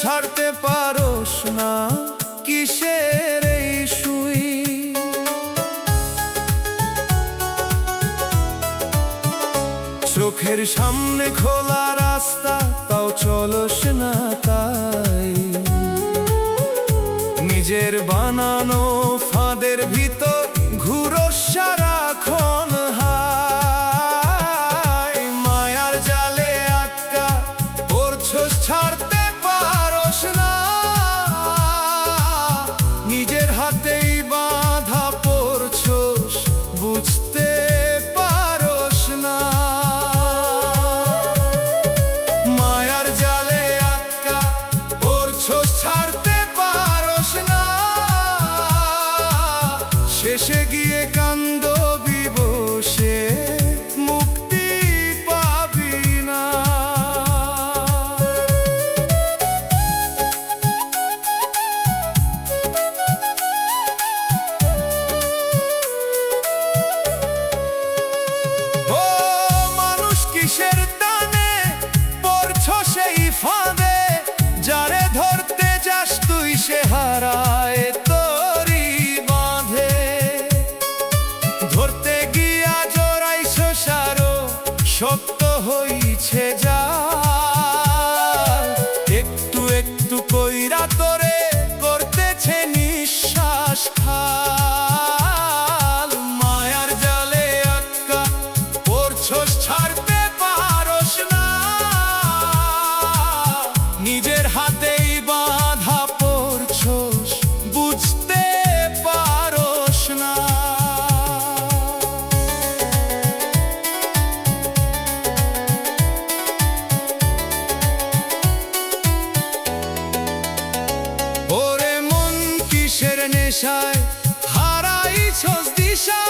ছাড়তে পারোস না কিসের এই সুই। চোখের সামনে খোলা রাস্তা তাও চলস না তাই, নিজের বানানো ফাঁদের ভিতর ঘুরোস সারাক্ষণ হাই। মায়ার জালে আটকা পড়ছস ছাড়তে পারোস না, নিজের হাতেই বাঁধা পড়ছস বুঝতে পারোস না। মায়ার জালে আটকা পড়ছস ছাড়তে পারোস না, শেষে গিয়ে কান্দবি বসে মুক্তি পাবি না। ও মানুষ কিসের টানে পড়ছ সেই ফাঁদে, যারে ধরতে যাস তুই সে হারায় তোরই বাঁধে। ধরতে গিয়া জড়াইছস আরো শক্ত হইছে জাল, একটু একটু কইরা তোরে করতেছে নিঃশ্বাস খাল। মায়ার জালে আটকা পড়ছস ছাড়তে পারোস না, নিজের হাতেই বাঁধা পড়ছস বুঝতে পারোস না। ওরে মন কিসের নেশায় হারাইছস দিশা,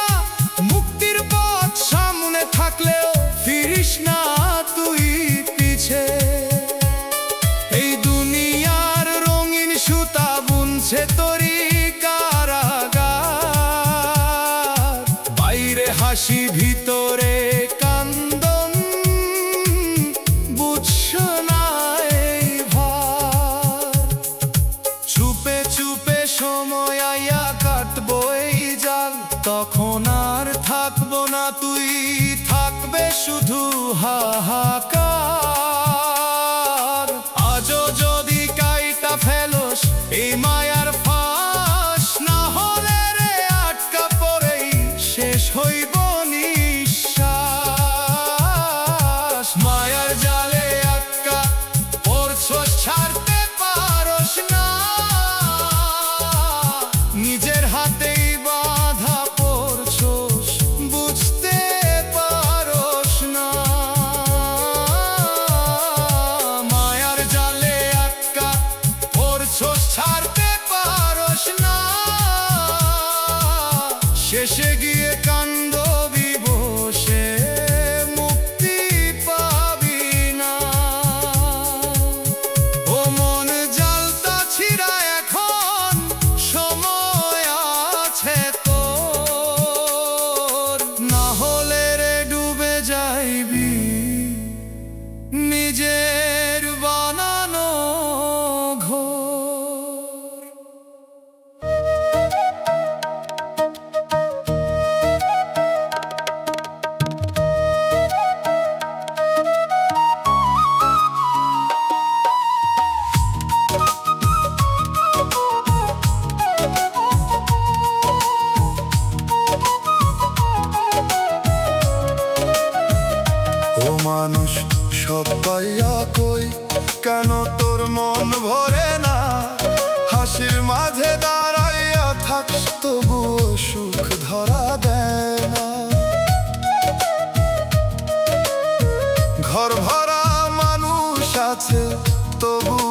মুক্তির পথ সামনে থাকলেও ফিরিস না তুই পিছে। এই দুনিয়ার রঙিন সুতা বুনছে তোরি কারাগার, বাইরে হাসি ভিতরে কান্দন বুঝছ না এই ভার। চুপে চুপে সময় আইয়া কাটবো এই জাল, তখন আর থাকবো না তুই, থাকবে শুধু হাহাকার। আজও যদি কাইটা ফেলোস এই মায়ার ফাঁস, না হলে রে আটকা পড়েই শেষ হইব নিঃশ্বাস। মায়ার জালে আটকা পড়ছস ছাড়তে পারোস না, নিজের হাতেই বাঁধা পড়ছস বুঝতে পারোস না। মায়ার জালে আটকা পড়ছস ছাড়তে পারোস না, শেষে গিয়ে কান্দবি বসে মুক্তি পাবি না। ও মন জালটা ছিঁড়া এখন সময় আছে তোর, না হলে রে ডুবে যাইবি নিজের বানানো ঘোর। ও মানুষ সব পাইয়া কই কেন তোর মন ভরে না, হাসির মাঝে দাঁড়াইয়া থাকস তবুও সুখ ধরা দেয় না। ঘর ভরা মানুষ আছে তবুও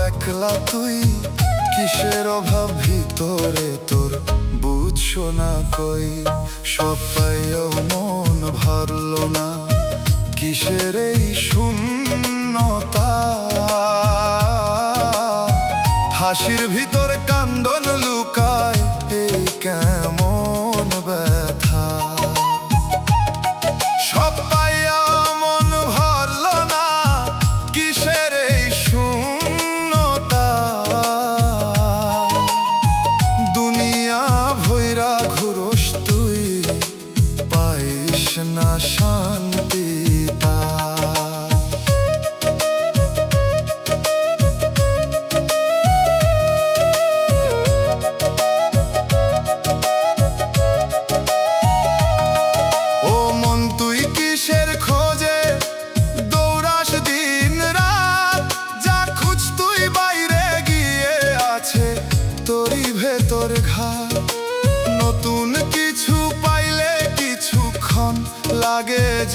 একলা তুই, কিসের অভাব ভিতরে তোর বুঝছো না কই। সব পাইয়াও মন ভরলো না, কিসের এই শূন্যতা। হাসির ভিতরে কান্দন লুকায়, এই কেমন ব্যথা। সব পাইয়া মন ভরলো না, কিসের এই শূন্য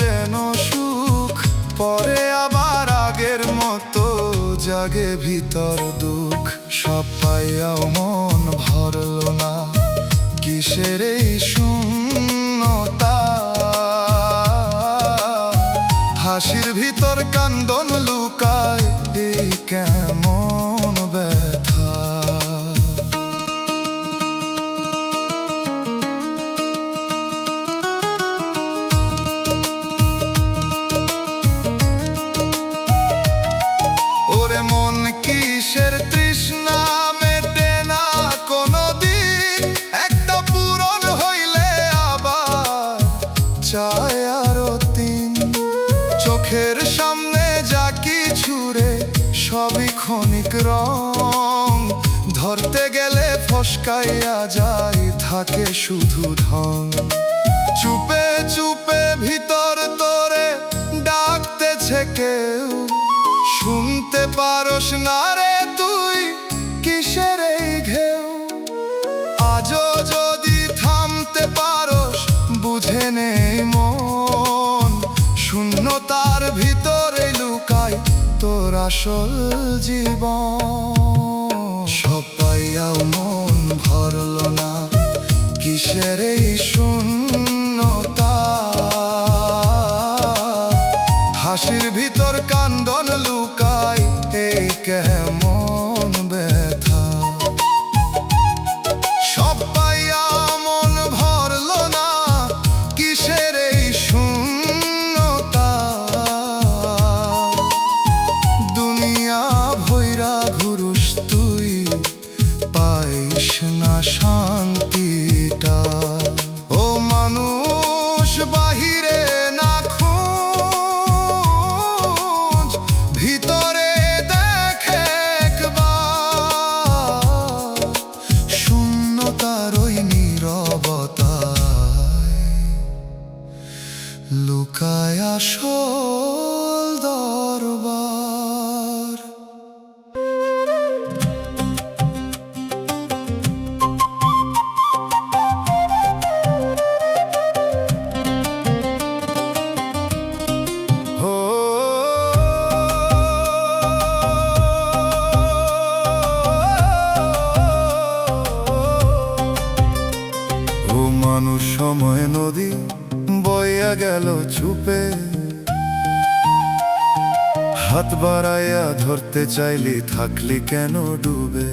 যেন সুখ, পরে আবার আগের মতো জাগে ভিতর দুঃখ। সব পাইয়াও মন ভরল না, কিসের এই শূন্যতা? হাসির ভিতর কান্দন লুকায়, এই কেমন ব্যথা। ওরে মন কিসের তৃষ্ণা মেটে না কোনদিন, একটা পূরণ হইলে আবার চায় আরো তিন। চোখের সামনে যা কিছু রে সবই ক্ষণিক রং, ধরতে গেলে ফসকাইয়া যায়, থাকে শুধু ঢং। চুপে চুপে ভিতর তোরে ডাকতেছে কেউ, শুনতে পারস না রে তুই কিসের এই ঘেউ? আজও যদি থামতে পারস বুঝে নেই মন, শূন্যতার ভিতরে লুকায় তোর আসল জীবন। সব পাইয়াও মন ভরল না, কিসের এই শূন্যতা? হাসির ভিতর কান্দন লুকায়, এই কেমন ব্যথা। সব পাইয়া মন ভরল না, কিসের এই শূন্যতা? দুনিয়া ভৈরা ঘুরুস তুই, পাইস না শান্তিটা। ও মানুষ বাহিরে না খোঁজ, ভিতরে দেখ একবার, শূন্যতার ওই নীরবতায় লুকায় আসল দরবার। ও মানুষ সময় নদী বইয়া গেল চুপে, হাত বাড়াইয়া ধরতে চাইলি, থাকলি কেন ডুবে?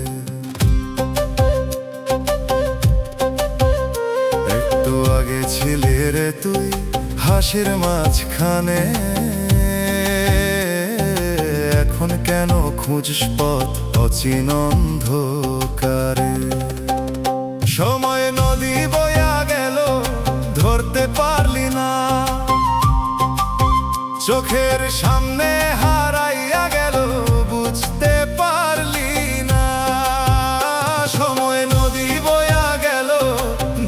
একটু আগে ছিলি রে তুই হাসির মাঝখানে, এখন কেন খুঁজস পথ অচিন অন্ধকারে? সময় নদী বইয়া গেল ধরতে পারলি না, চোখের সামনে হারাইয়া গেল বুঝতে পারলি না। সময় নদী বইয়া গেল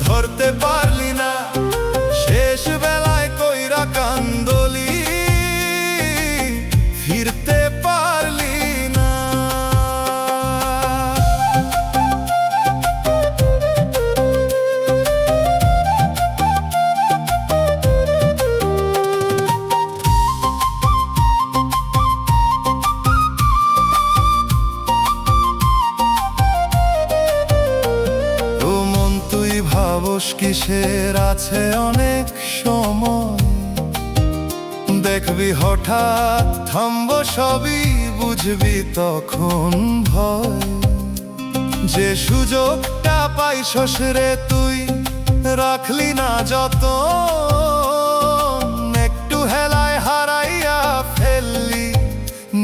ধরতে পারলি না, শেষ বেলায় কইরা কান্দলি ফিরতে পারলি না। ভাবস কিসের আছে অনেক সময়, দেখবি হঠাৎ থামবো সবই, বুঝবি তখন ভয়। যে সুযোগটা পাইছস রে তুই রাখলি না যত, একটু হেলায় হারাইয়া ফেললি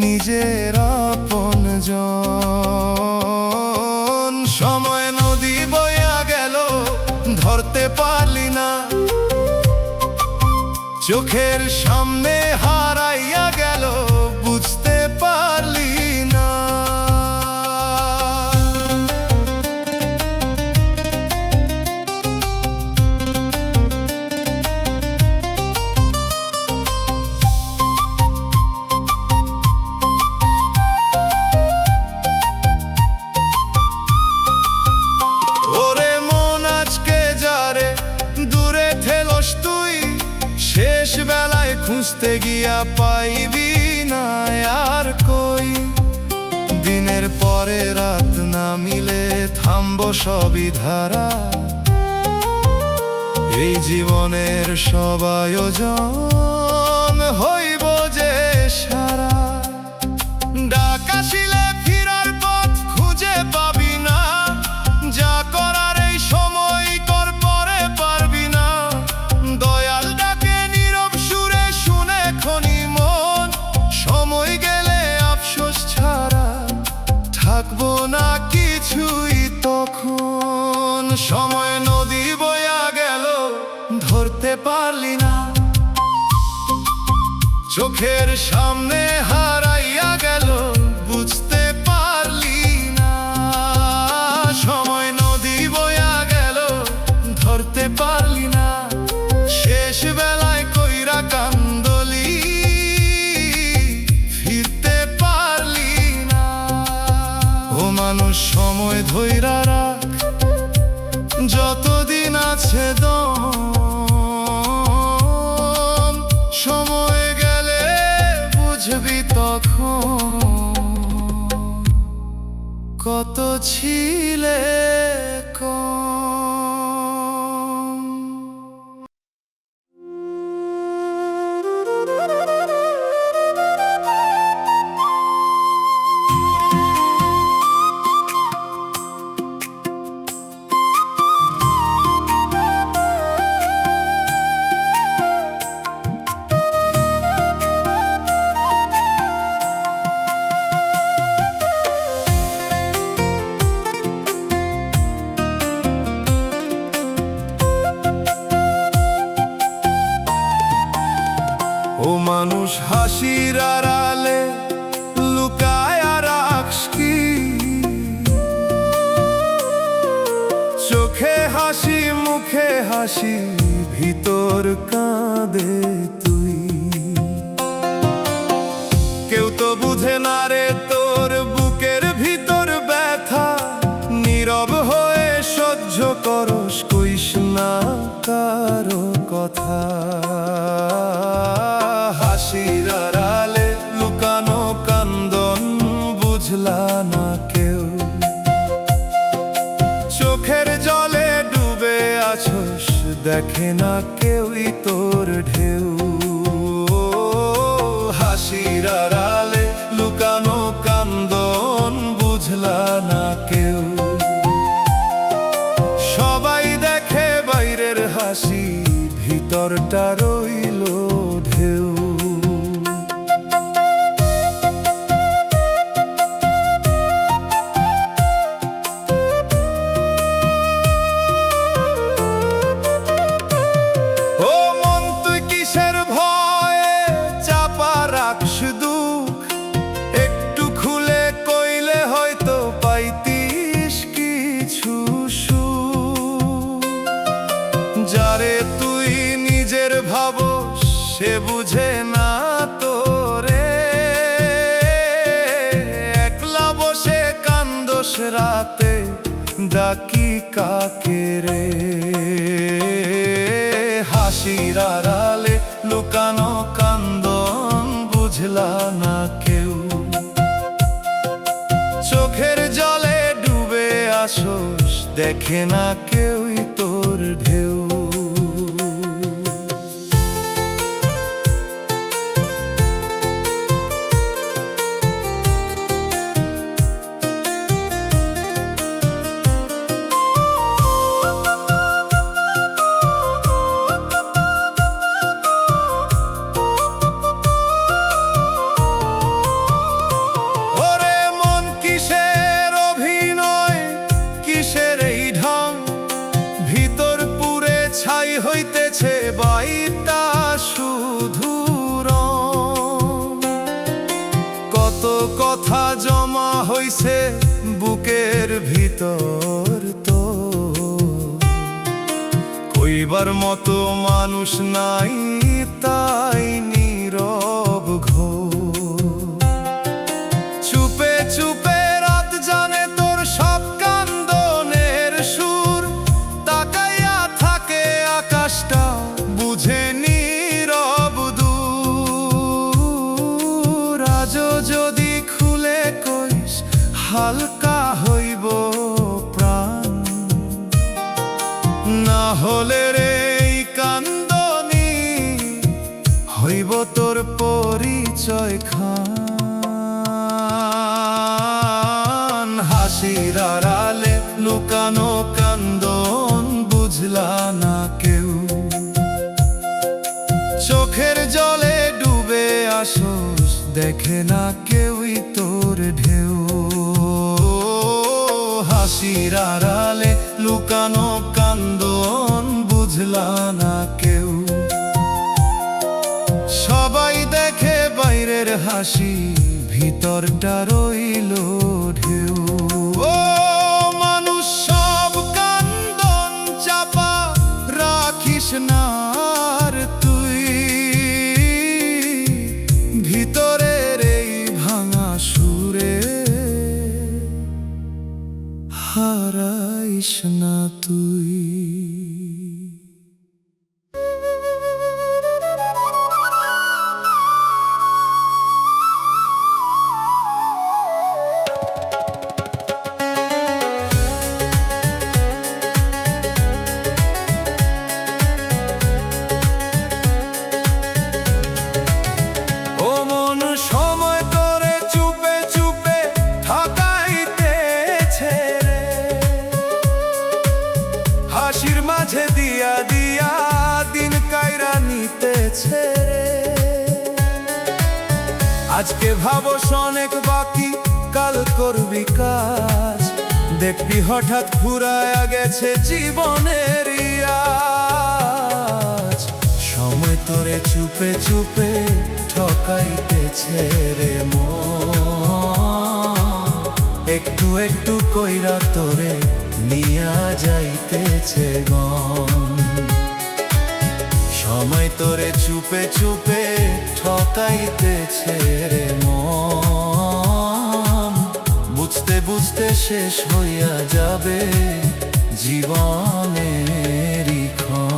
নিজের আপনজন। সময় নদী বইয়া গেল ধরতে পারলি না, চোখের সামনে হারাইয়া গেল বুঝতে পারলি না। ওরে মন আজকে যারে দূরে ঠেলস তুই, শেষ বেলা ভুলে গিয়া পাইবি না আর কই। দিনের পরে রাত না মিলে থামবো সবই ধারা, এই জীবনের সব আয়োজন হইব যে সারা। ডাক আসিলে ফিরার পথ খুঁজে পাবি না, যা করার এই সময় কর, পরে পারবি না। দয়াল ডাকে নীরব সুরে শুনে খনি মন, সময় গেলে আফসোস ছাড়া থাকবো না কিছুই তখন। সময় নদী বয়া গেল ধরতে পারলি না, চোখের সামনে হারাইয়া গেল বুঝতে পারলি না। সময় নদী বয়া গেল ধরতে পারলি না, শেষ বেলায় কইরা কান্দলি ফিরতে পারলি না। ও মানুষ সময় ধইরা রাখ, যতদিন আছে দম, সময় গেলে বুঝবি তখন কত ছিলে কম। ও মানুষ হাসির আড়ালে লুকায় রাখস কি, চোখে হাসি মুখে হাসি ভিতর কাঁদে তুই। কেউ তো বুঝে না রে তোর বুকের ভিতর ব্যথা, নীরব হয়ে সহ্য করস, কইস না কারো কথা। হাসির আড়ালে লুকানো কান্দন বুঝলা না কেউ, চোখের জলে ডুবে আছস, দেখে না কেউই তোর ঢেউ। হাসির আড়ালে লুকানো কান্দন বুঝলা না কেউ, সবাই দেখে বাইরের হাসি, ভিতরটা রইল ঢেউ। ও মন তুই কিসের ভয়ে চাপা রাখস দুঃখ, একটু খুলে কইলে হয়তো পাইতিস কিছু সুখ। যারে তুই নিজের ভাবস সে বুঝে না তোরে, একলা বসে কান্দোস রাতে ডাকি কাকে রে। হাসির আড়ালে লুকানো কান্দন বুঝলা না কেউ, চোখের জলে ডুবে আসোস, দেখে না কেউই তোর ঢেউ। হইতেছে বাইটা শুধু রং, কত কথা জমা হইছে বুকের ভিতর, তো কইবার মতো মানুষ নাই, তাই নীরব ঘোর। চুপে চুপে রাত জানে তোর সব কান্দনের সুর, আকাশটা বুঝে নীরব দূর। হালকা হইব প্রাণ, না হলে রে এই কান্দনি হইব তোর পরিচয় খান। হাসির আড়ালে লুকানো কান্দন বুঝলা না কেউ, চোখের জলে ডুবে আসোস দেখে না কেউই তোর ঢেউ। হাসির আড়ালে লুকানো কান্দন বুঝলা না কেউ, সবাই দেখে বাইরের হাসি ভিতরটা রইল ঢেউ। ও মানুষ সব কান্দন চাপা রাখিস না আর তুই, ভিতরের এই ভাঙা সুরে হারাইস না তুই। হাসির মাঝে দিয়া দিয়া দিন কায়রা নিতেছে রে, আজকে ভাবস অনেক বাকি কাল করবি কাজ, দেখবি হঠাৎ ফুরায়া গেছে জীবনের আজ। সময় তোরে চুপে চুপে ঠকাইতেছে রে মন, একটু একটু কইরা তোরে নিয়া যাইতেছে গম। সময় তোরে চুপে চুপে ঠকাইতেছে রে মন, বুঝতে বুঝতে শেষ হইয়া যাবে জীবনেরই ক্ষণ।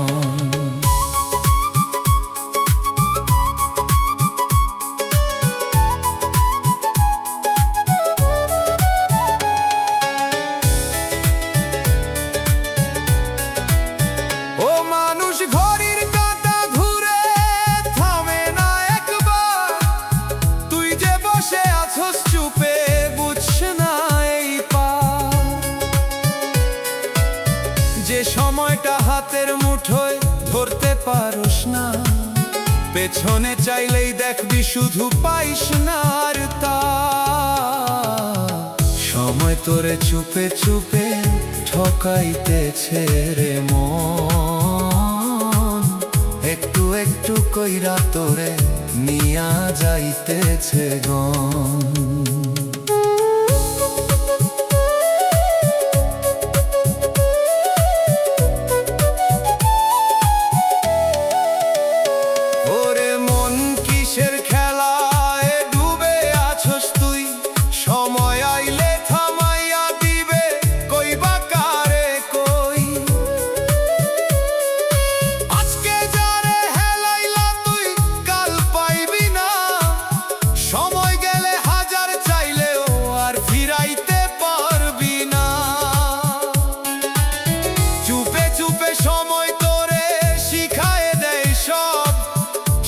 যে সময়টা হাতের মুঠোয় ধরতে পারোস না, পেছনে চাইলেই দেখবি শুধু পাইস না আর তা। সময় তোরে চুপে চুপে ঠকাইতেছে রে মন, একটু একটু কইরা তোরে নিয়া যাইতেছে গম।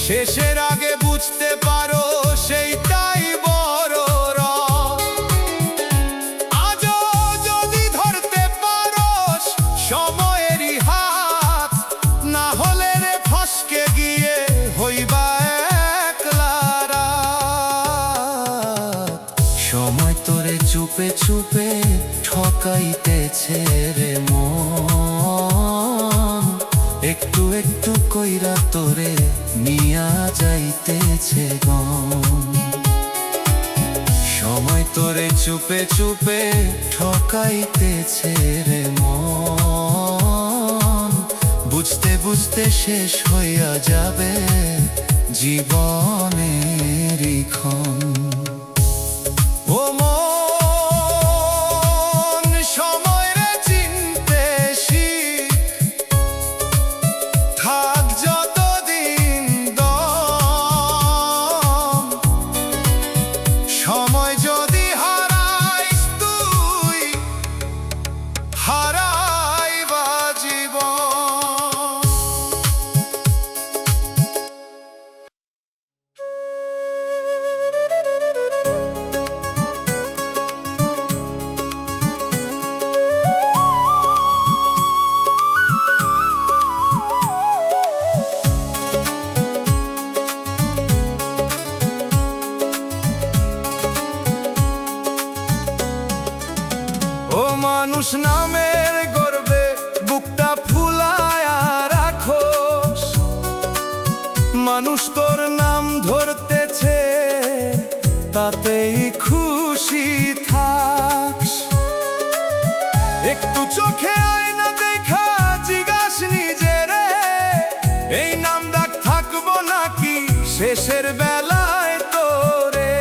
শেষের আগে বুঝতে পারো সেইটাই বড় রস, আজও যদি ধরতে পারোস সময়েরই হাত, না হলে রে ফসকে গিয়ে হইবা একলা রাত। সময় তোরে চুপে চুপে ঠকাইতেছে রে মন, একটু একটু কইরা তোরে নিয়া যাইতেছে গম। সময় তোরে চুপে চুপে ঠকাইতেছে রে মন, বুঝতে বুঝতে শেষ হইয়া যাবে জীবনেরই ক্ষণ। ও মন সময় রে চিনতে শিখ, থাক যতদিন দম। সময় যদি হারাইস ও মানুষ নামের গর্বে বুকটা ফুলায়া রাখোস, মানুষ তোর নাম ধরতেছে তাতেই খুশি থাকস। একটু চোখে আয়না দেখা জিজ্ঞাস নিজেরে, এই নাম ডাক থাকবো নাকি শেষের বেলায় তোরে।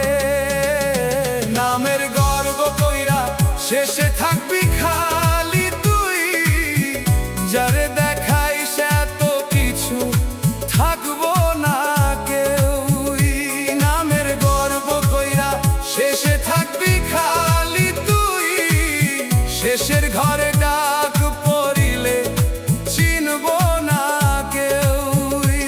নামের গর্ব কইরা শেষে থাকবি খালি তুই, যারে দেখাইস এত কিছু থাকবো না কেউই। নামের গর্ব কইরা শেষে থাকবি খালি তুই, শেষের ঘরে ডাক পড়িলে চিনবো না কেউই।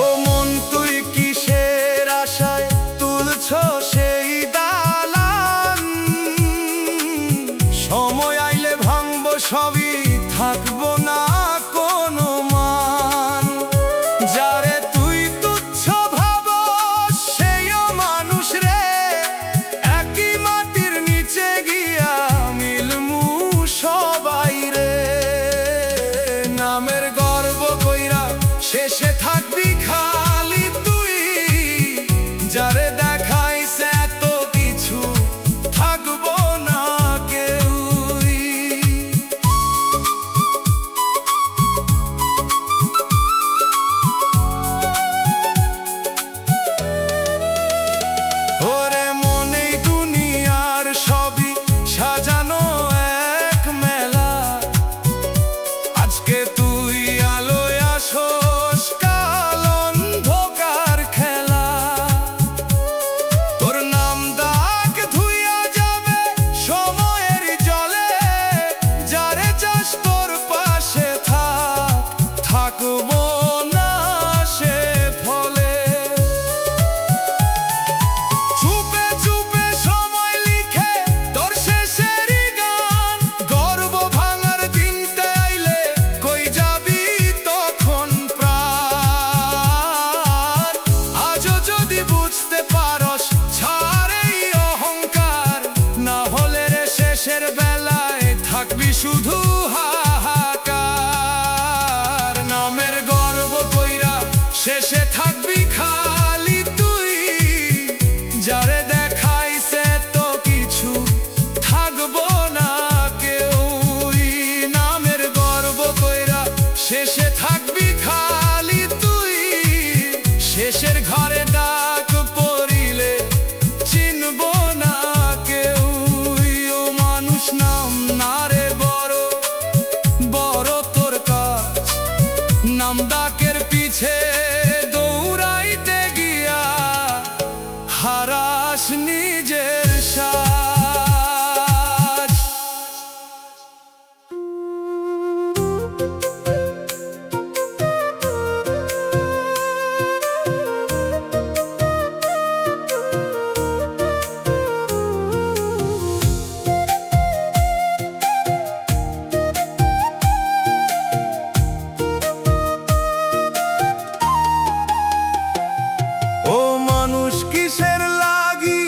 ও মন তুই কিসের আশায় তুলছ সেই দালান, সময় আইলে ভাঙবো সবই, থাকবো না কোনো মান। যারে তুই তুচ্ছ ভাবস সেইও মানুষ রে, একই মাটির নিচে গিয়া মিলমু সবাই রে। নামের গর্ব কইরা শেষে থাকবি খালি তুই, যারে দেখাইস এত কিছু থাকবো না কেউই। ওরে মনেই দুনিয়ার সবই সাজানো এক মেলা, আজকে তুই আলোয় আসোস কাল অন্ধকার খেলা। তোর নাম ডাক ধুইয়া যাবে সময়ের জলে, যারে চাস তোর পাশে থাক, থাকবো না সে ফলে। চুপে চুপে সময় লিখে তোর শেষেরই গান, গর্ব ভাঙার দিনটা আইলে কই যাবি তখন প্রাণ। আজও যদি বুঝতে পারস ছাড় এই অহংকার, না হলে রে শেষের বেলায় থাকবি শুধু হাহাকার। নামের গর্ব কইরা শেষে থাকবি খালি তুই, যারে দেখাইস এত কিছু থাকবো না কেউই। নামের গর্ব কইরা শেষে থাকবি খালি তুই, শেষের ঘরে ডাক পড়িলে চিনবো না কেউই। ও মানুষ নাম না রে বড় বড় তোর কাজ, নাম ডাকের পিছে দৌড়াইতে গিয়া হারাস নিজের সাজ। ও মানুষ কিসের লাগি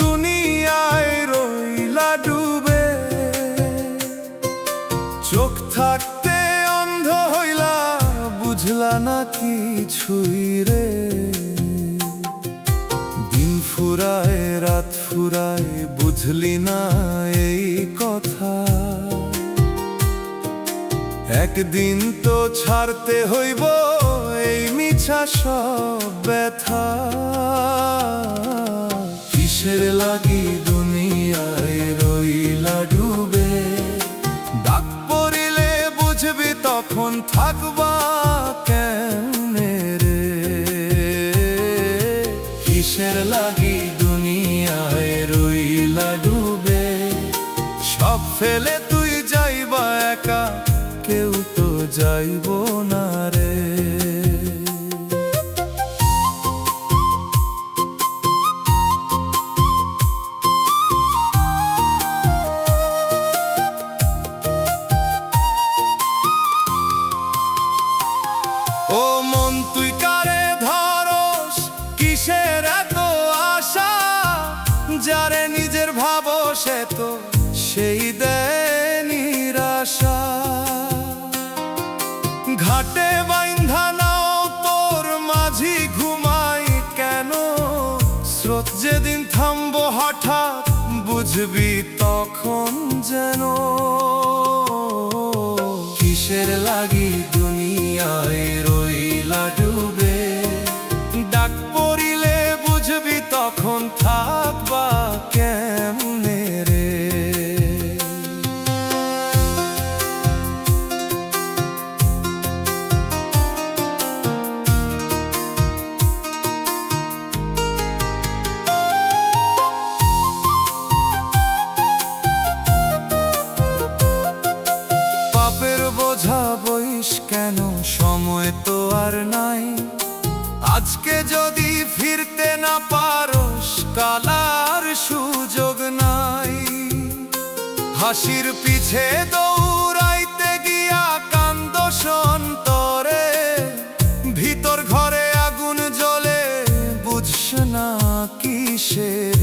দুনিয়ায় রইলা ডুবে, চোখ থাকতে অন্ধ হইলা বুঝলা না কিছুই রে। দিন ফুরায় রাত ফুরায় বুঝলি না এই কথা, একদিন তো ছাড়তে হইব এই মিছা সব ব্যথা। কিসের লাগি দুনিয়ায় রইলা ডুবে, ডাক পড়িলে বুঝবি তখন থাকবা কেমনে রে। কিসের লাগি দুনিয়ায় রইলা ডুবে, সব ফেলে তুই যাইবা একা, কেউ তো যাইব না রে। তুই কারে ধরস, কিসের এত আশা? যারে নিজের ভাবো সে তো সেই দেয় নিরাশা। ঘাটে বাইন্ধা নাও তোর মাঝি ঘুমাই কেন? স্রোত যেদিন থামবো হঠাৎ বুঝবি তখন যেন। কিসের লাগি দুনিয়ায় রইলা ডুবে, ডাক পড়িলে বুঝবি তখন থাকবা কেমনে রে। পাপের বোঝা বইস কেন, সময় তো আর নাই। আজকে যদি ফিরতে না পারোস কাল আর সুযোগ নাই। হাসির পিছে দৌড়াইতে গিয়া কান্দো সন্তরে, ভিতর ঘরে আগুন জ্বলে বুঝস না কিসের।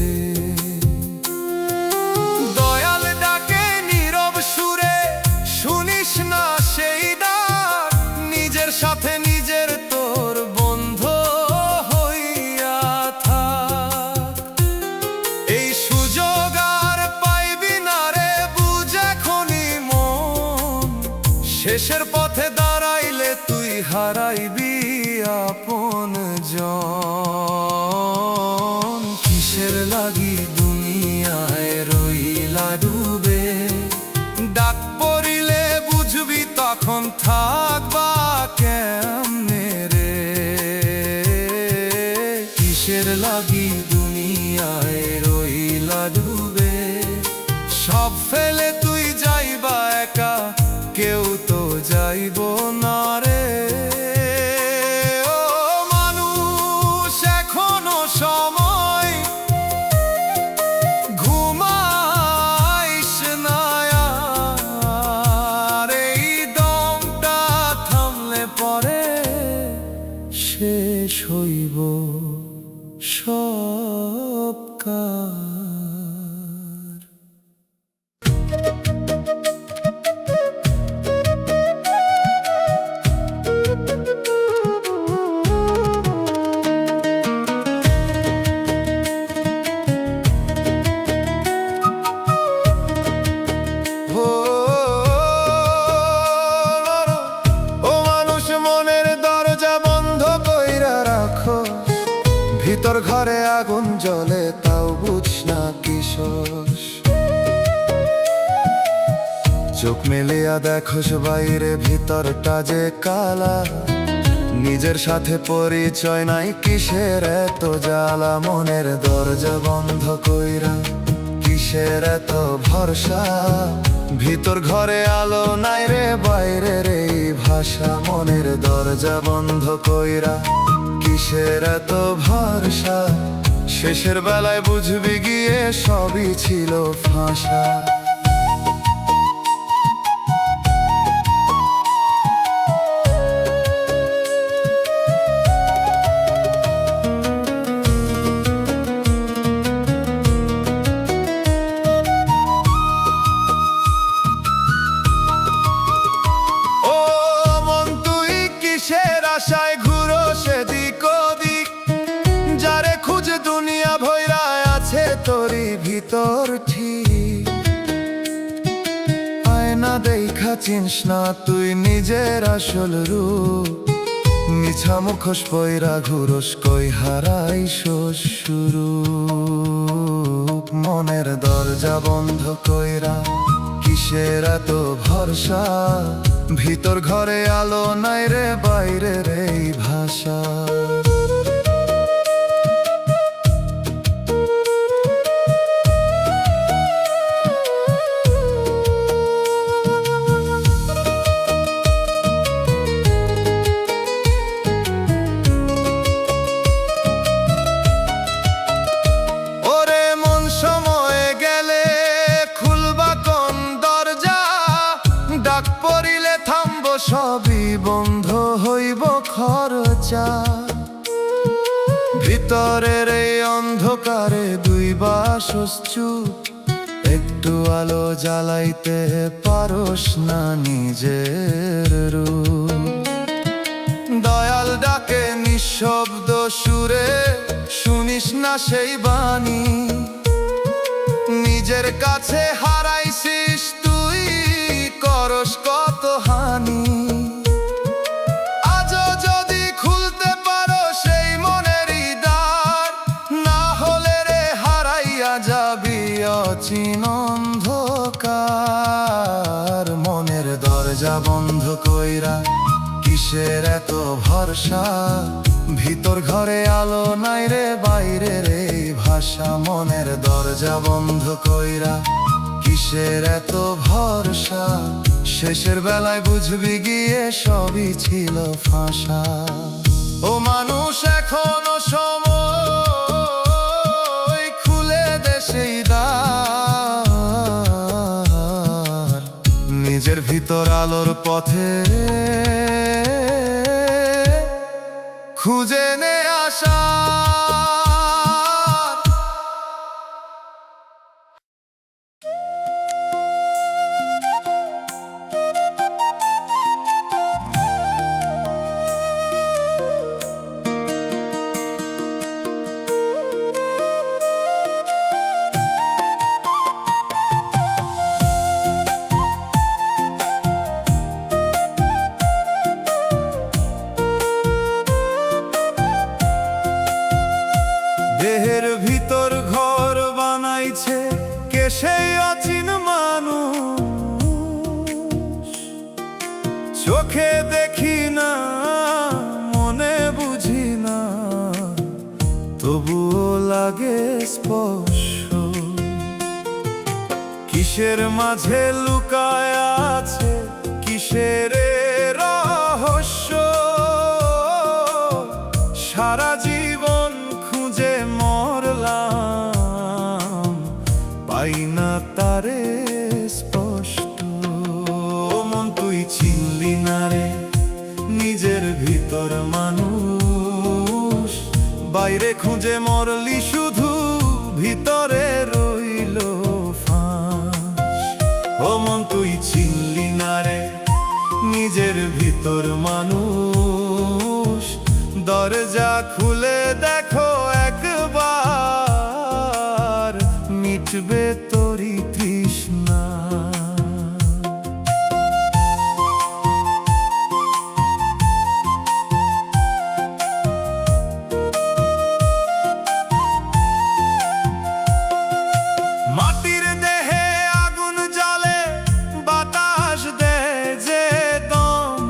দয়াল ডাকে নীরব সুরে, শুনিস না সেই ডাক? নিজের সাথে নিজের তোর বন্ধ হইয়া থাক। এই সুযোগ আর পাইবি না রে, বুঝ এখনই মন। শেষের পথে দাঁড়াইলে তুই হারাইবি আপন জন। কিসের লাগি দুনিয়ায় রইলা ডুবে, ডাক পড়িলে বুঝবি তখন থাকবা কেমনে রে। কিসের লাগি দুনিয়ায় রইলা ডুবে, সব ফেলে তুই যাইবা একা, কেউ তো যাইব না রে। ও মানুষ এখনো সময়, ঘুমাইস না আর। এই দমটা থামলে পরে শেষ হইব সব কাজ। ভিতর ঘরে আগুন জ্বলে তাও বুঝ না কিশোর। চোখ মেলিয়া দেখোস বাইরে, ভিতরটা যে কালা। নিজের সাথে পরিচয় নাই, কিসের এত জ্বালা? মনের দরজা বন্ধ কইরা কিসের এত ভরসা? ভিতর ঘরে আলো নাই রে, বাইরের এই ভাষা। মনের দরজা বন্ধ কইরা কিসের এত ভরসা? শেষের বেলায় বুঝবি গিয়ে সবই ছিল ফাঁসা। ও মন তুই কিসের আশায় ঘুরো সেদিক ওদিক? যারে খুঁজে দুনিয়া ভৈরা আছে তোরই ভিতর ঠিক। আয়না দেখা চিনস না তুই নিজের আসল রূপ। মিছা মুখোশ পয়রা ঘুরোস কই হারাইছস শুরু। মনের দরজা বন্ধ কইরা কিসের এত ভরসা? ভিতর ঘরে আলো নাই রে, বাইরের এই ভাষা। সবই বন্ধ হইব খরচা। ভিতরের এই অন্ধকারে দুই বাসস চুপ, একটু আলো জ্বালাইতে পারস না নিজের রূপ। দয়াল ডাকে নিঃশব্দ সুরে, শুনিস না সেই বাণী? নিজের কাছে হারাইছিস তুই, করস কত হানি। আজও যদি খুলতে পারো সেই মনেরই দ্বার, না হলে রে হারাইয়া যাবি অচিন অন্ধকার। মনের দরজা বন্ধ কইরা কিসের এত ভরসা? ভিতর ঘরে আলো নাই রে, বাইরের এই ভাষা। মনের দরজা বন্ধ কইরা কিসের এত ভরসা? শেষের বেলায় বুঝবি গিয়ে সবই ছিল ফাঁসা। ও মানুষ এখনো সময়, খুলে দে সেই দ্বার। নিজের ভিতর আলোর পথে খুঁজে নে আশা। দেহের ভিতর ঘর বানাইছে কে সেই অচিন মানুষ? চোখে দেখি না, মনে বুঝি না, তবুও লাগে স্পর্শ। কিসের মাঝে লুকায় আছে কিসের রহস্য? সারা জীবন খুঁজে মরলাম, পাই না তারে স্পষ্ট। মন তুই চিনলি না রে নিজের ভিতর মানুষ, বাইরে খুঁজে মরলি শুধু, ভিতরে রইল ফাঁস। ও মন তুই চিনলি না রে নিজের ভিতর মানুষ, দরজা খুলে দেখো একবার, মিটবে তোরি তৃষ্ণা। মাটির দেহে আগুন জ্বলে, বাতাস দেয় যে দম।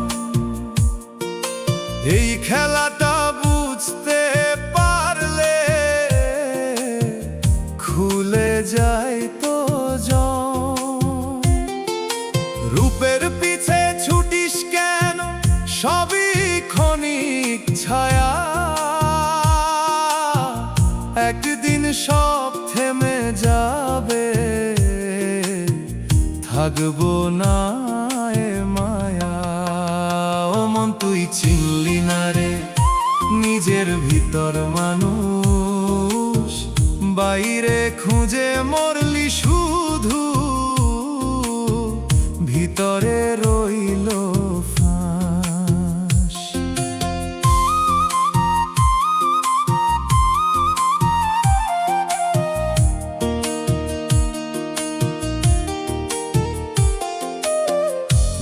এই খেলাটা বুঝতে পারলে খুলে যায় তো জম। রূপের পিছে ছুটিস কেন, সবই ক্ষণিক ছায়া। একদিন সব থেমে যাবে, থাকবো না এ মায়া। ও মন তুই চিনলি না রে নিজের ভিতর মানুষ, বাইরে খুঁজে মরলি শুধু, ভিতরে রইল ফাঁস।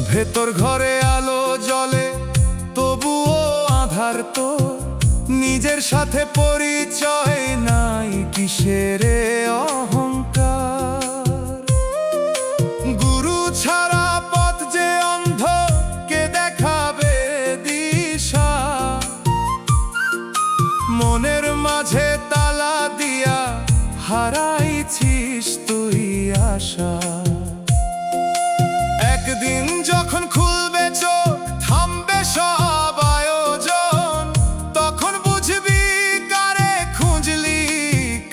ভেতর ঘরে আলো জ্বলে, তবুও আধার তো। নিজের সাথে পরিচয় নাই, কিসের অহংকার? গুরু ছাড়া পথ যে অন্ধ, কে দেখাবে দিশা? মনের মাঝে তালা দিয়া হারাইছিস তুই আশা। একদিন যখন খুলবে চোখ, থামবে সব আয়োজন, তখন বুঝবি কারে খুঁজলি,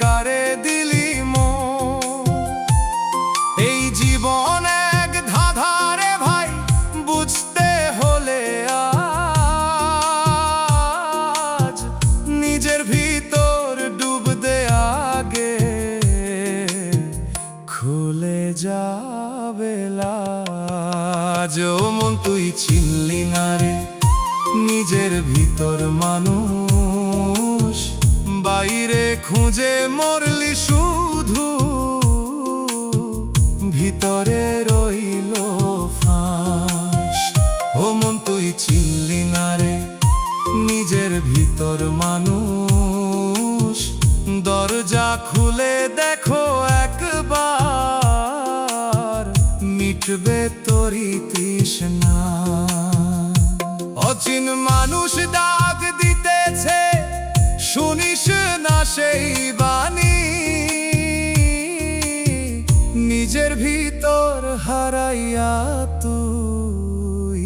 কারে দিলি মন। তুই চিনলি না রে নিজের ভিতর মানুষ, বাইরে খুঁজে মরলি শুধু, ভিতরে রইল ফাঁস। ও মন তুই চিনলি না রে নিজের ভিতর মানুষ, দরজা খুলে দেখো একবার, মিটবে তোরি তৃষ্ণা। অচিন মানুষ ডাক দিতেছে, শুনিস না সেই বাণী, নিজের ভিতর হারাইয়া তুই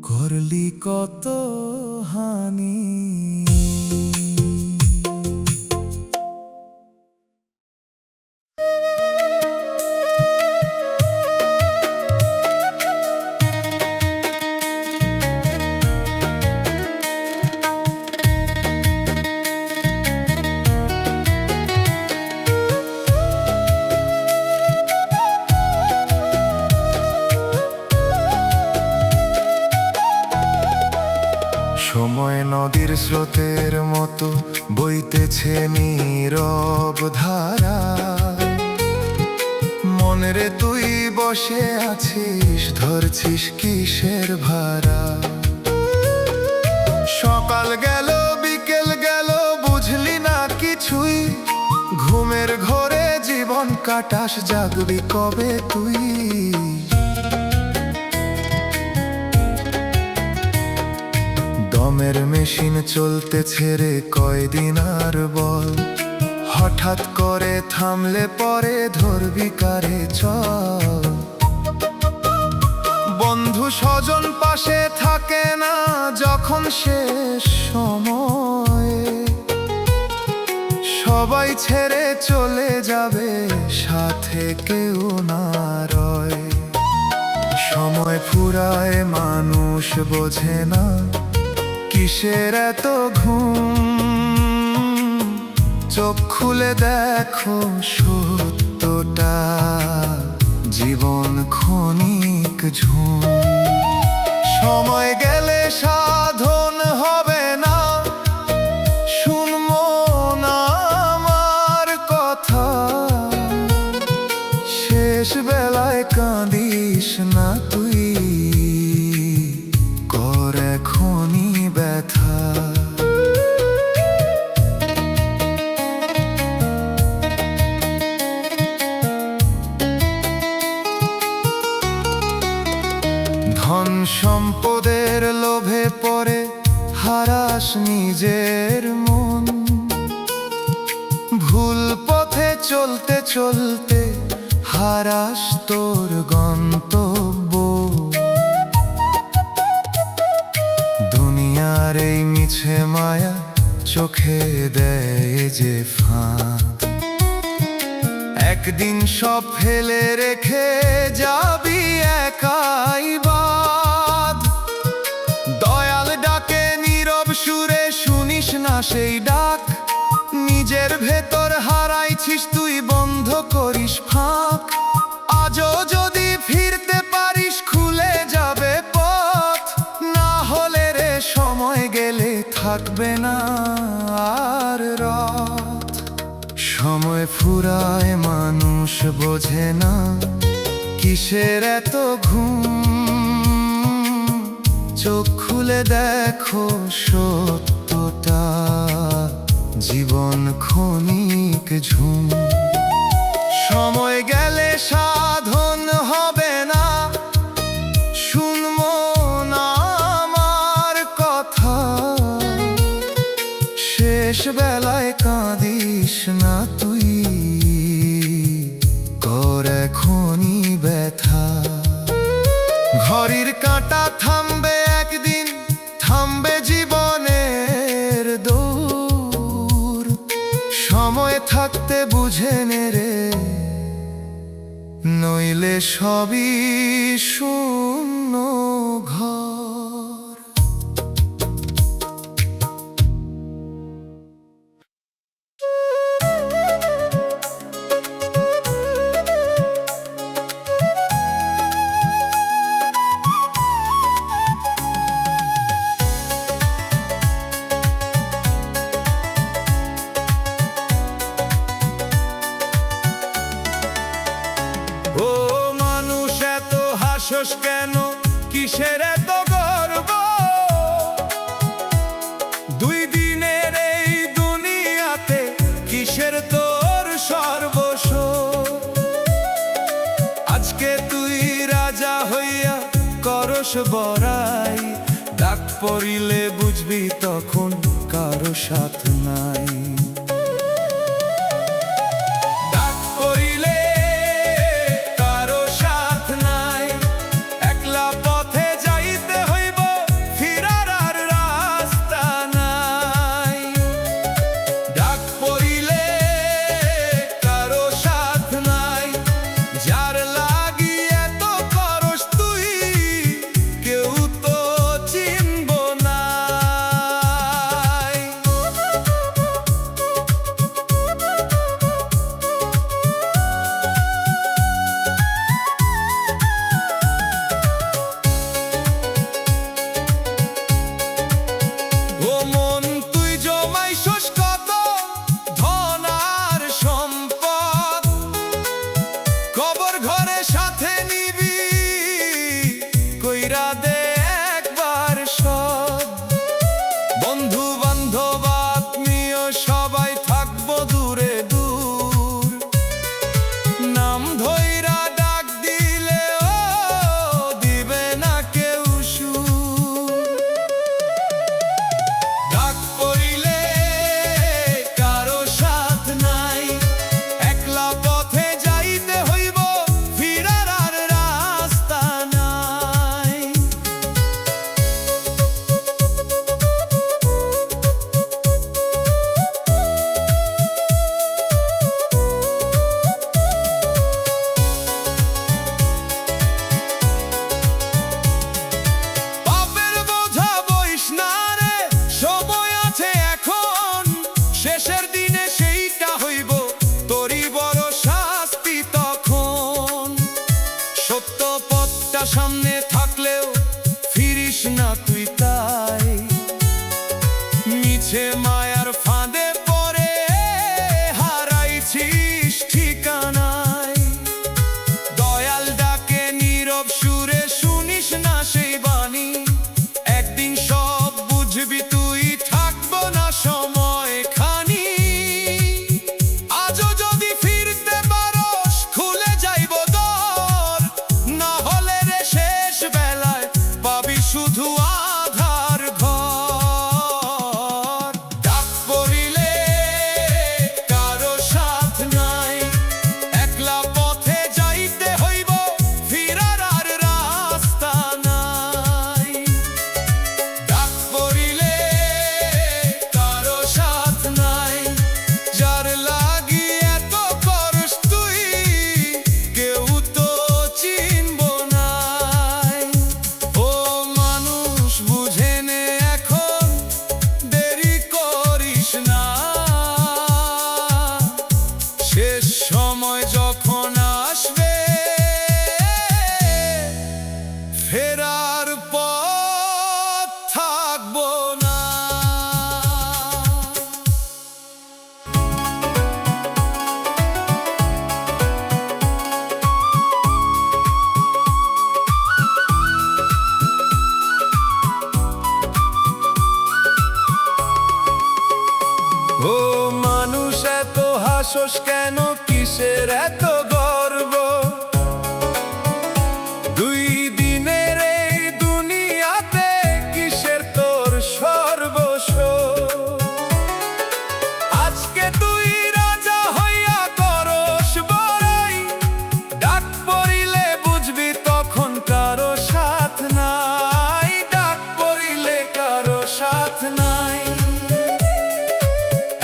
করলি কত হানি। সময় নদীর স্রোতের মতো বইতেছে নীরব ধারা, মনেরে তুই বসে আছিস, ধরছিস কিসের ভাড়া। সকাল গেল বিকেল গেল বুঝলি না কিছুই, ঘুমের ঘোরে জীবন কাটাস, জাগবি কবে তুই? দমের মেশিন চলতেছে রে কয়দিন আর বল, হঠাৎ করে থামলে পরে ধরবি কারে চল। বন্ধু স্বজন পাশে থাকে না যখন শেষ সময়, সবাই ছেড়ে চলে যাবে সাথে কেউ না রয়। সময় ফুরায় মানুষ বোঝে না কিসের এত ঘুম, চোখ খুলে দেখো সত্যটা, জীবন ক্ষণিক ঝুম। সময় গেলে সাধন হবে না, শুনবো না আমার কথা, শেষ বেলায় কাঁদিস না তুই, কর এখনই ব্যথা। ধন সম্পদের লোভে পড়ে হারাস নিজের মন, ভুল পথে চলতে চলতে হারাস তোর গন্তব্য। দুনিয়ার এই মিছে মায়া চোখে দেয় যে ফাঁক, একদিন সব ফেলে রেখে যাবি একাই বাদ। দয়াল ডাকে নীরব সুরে, শুনিস না সেই ডাক, নিজের ভেতর হারাইছিস তুই, বন্ধ করিস ফাঁক। আজও যদি ফিরতে পারিস খুলে যাবে পথ, না হলে রে সময় গেলে থাকবে না আর রথ। সময় ফুরায় মানুষ বোঝে না কিসের এত ঘুম, চোখ খুলে দেখো সত্যটা, জীবন ক্ষণিক ঝুম। সময় গেলে সাধন হবে না, শুনবো না আমার কথা, শেষ বেলায় কাঁদিস না তুই, কর এখনই ব্যথা। ঘড়ির কাঁটা থামবে একদিন, থামবে জীবনের দৌড়, সময় থাকতে বুঝে নে রে, নইলে সবই শূন্য ঘর। করস বড়াই, ডাক পড়িলে বুঝবি তখন কারো সাথ নাই। ডাক পড়িলে কারো সাথ নাই, একলা পথে যাইতে হইব, ফিরার আর রাস্তা নাই। ডাক পড়িলে কারো সাথ নাই, যার লাগি এত করস তুই কেউ তো চিনব নাই। ও মন তুই জমাইছস কত ধন আর সম্পদ, কবর ঘরে সাথে নিবি কইরা দে একবার সব। বন্ধু বান্ধব আত্মীয় সবাই থাকবো দূরে দূর, নাম ধইরা ডাক দিলে ও দিবে না কেউ সুর। ডাক পড়িলে কারো সাথ নাই, একলা পথে যাইতে হইব, ফিরার আর রাস্তা নাই। পাপের বোঝা বইস না রে, সময় আছে এখন, শেষের দিনে সেইটা হইব তোরই বড় শাস্তি তখন। সত্য পথটা সামনে থাকলেও ফিরিস না তুই তাই, মিছে মায়ার ফাঁদে পড়ে হারাইছিস ঠিকানায়। দয়াল ডাকে নীরব সুরে, শুনিস না সেই বাণী, একদিন সব বুঝবি তুই, থাকবো না সময় খানি। আজও যদি ফিরতে পারস খুলে যাইব দর, না হলে রে শেষ বেলায় পাবি শুধু আধার ঘর। ডাক পড়িলে কারো সাথ নাই, একলা পথে যাইতে হইব, ফিরার আর রাস্তা নাই। ডাক পড়িলে কারো সাথ নাই, যার লাগি এত করস তুই কেউ তো চিনব নাই। ও মানুষ বুঝে নে এখন, দেরি করিস না, শেষ সময় যখন আসবে ফেরার পথ থাকবো না। ও মানুষ এত হাসোস কেন, কিসের এত গর্ব? দুই দিনের এই দুনিয়াতে কিসের তোর সর্বস্ব? আজকে তুই রাজা হইয়া করস বড়াই, ডাক পড়িলে বুঝবি তখন কারো সাথ নাই। ডাক পড়িলে কারো সাথ নাই,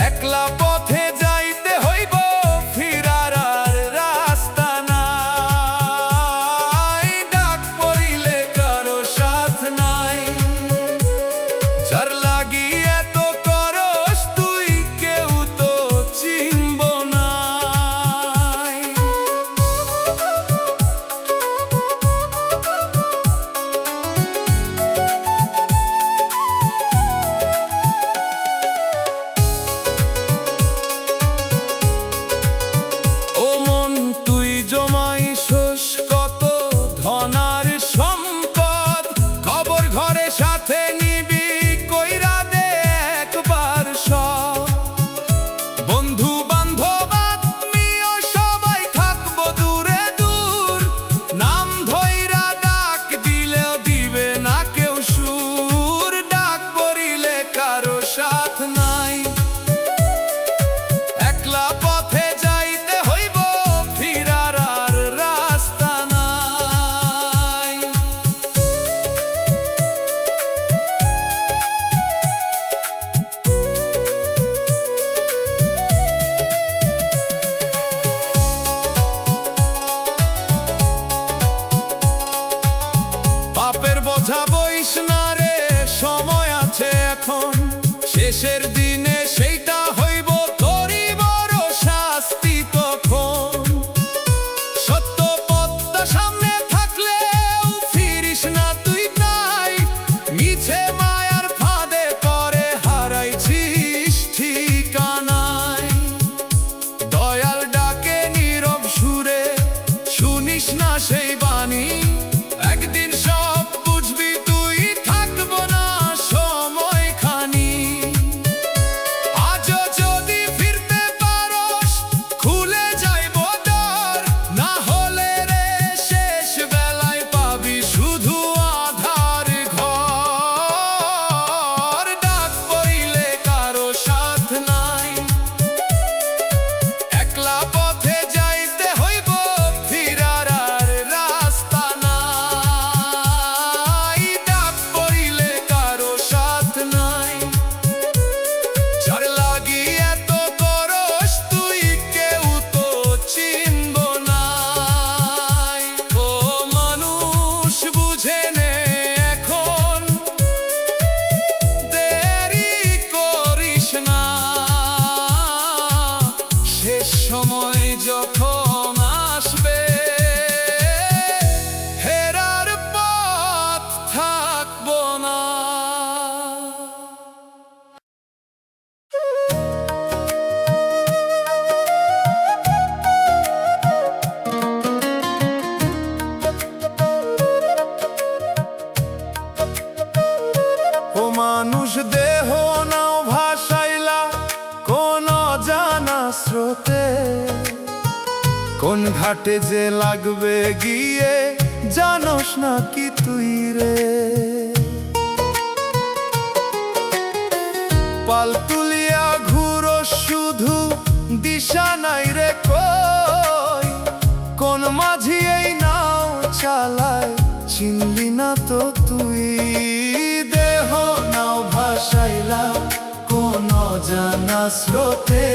একলা পথে যাইতে হইব, ফিরার আর রাস্তা নাই। ডাক পড়িলে কারো সাথ নাই, যার লাগি এত করস তুই কেউ তো চিনব নাই। ও মন তুই জমাইছস কত ধন আর সম্পদ, কবর ঘরে সাথে নিবি কইরা দে শেষের দিনে সেইটা হইব তোরই বড় শাস্তি। তখন সত্য পথটা সামনে থাকলেও ফিরিস না তুই তাই, মিছে মায়ার ফাঁদে পরে হারাইছিস ঠিকানায়। দয়াল ডাকে নীরব সুরে, শুনিস না সেই বাণী, একদিন সব বুঝবি তুই, থাকবো না সময়খানি। আজও যদি ফিরতে পারস খুলে যাইব দ্বার, না হলে রে শেষ বেলায় পাবি শুধু আধার ঘর। ডাক পড়িলে কারো সাথ নাই, একলা পথে যাইতে হইব, ফিরার আর রাস্তা নাই। ডাক পড়িলে কারো সাথ নাই, যার লাগি এত করস তুই কেউ তো চিনব নাই। ও মানুষ বুঝে নে এখন, দেরি করিস না, শেষ সময় যখন আসবে ফেরার পথ থাকবো না। ও মানুষ দেহ নাও ভাসাইলা কোন অজানা স্রোতে, কোন ঘাটে যে লাগবে গিয়ে জানোস না কি তুই রে। পাল তুলিয়া ঘুরো শুধু, দিশা নাই রে কই, কোন মাঝি এই নাও চালায় চিনলি না তো তুই। দেহ নাও ভাসাইলা কোন অজানা স্রোতে,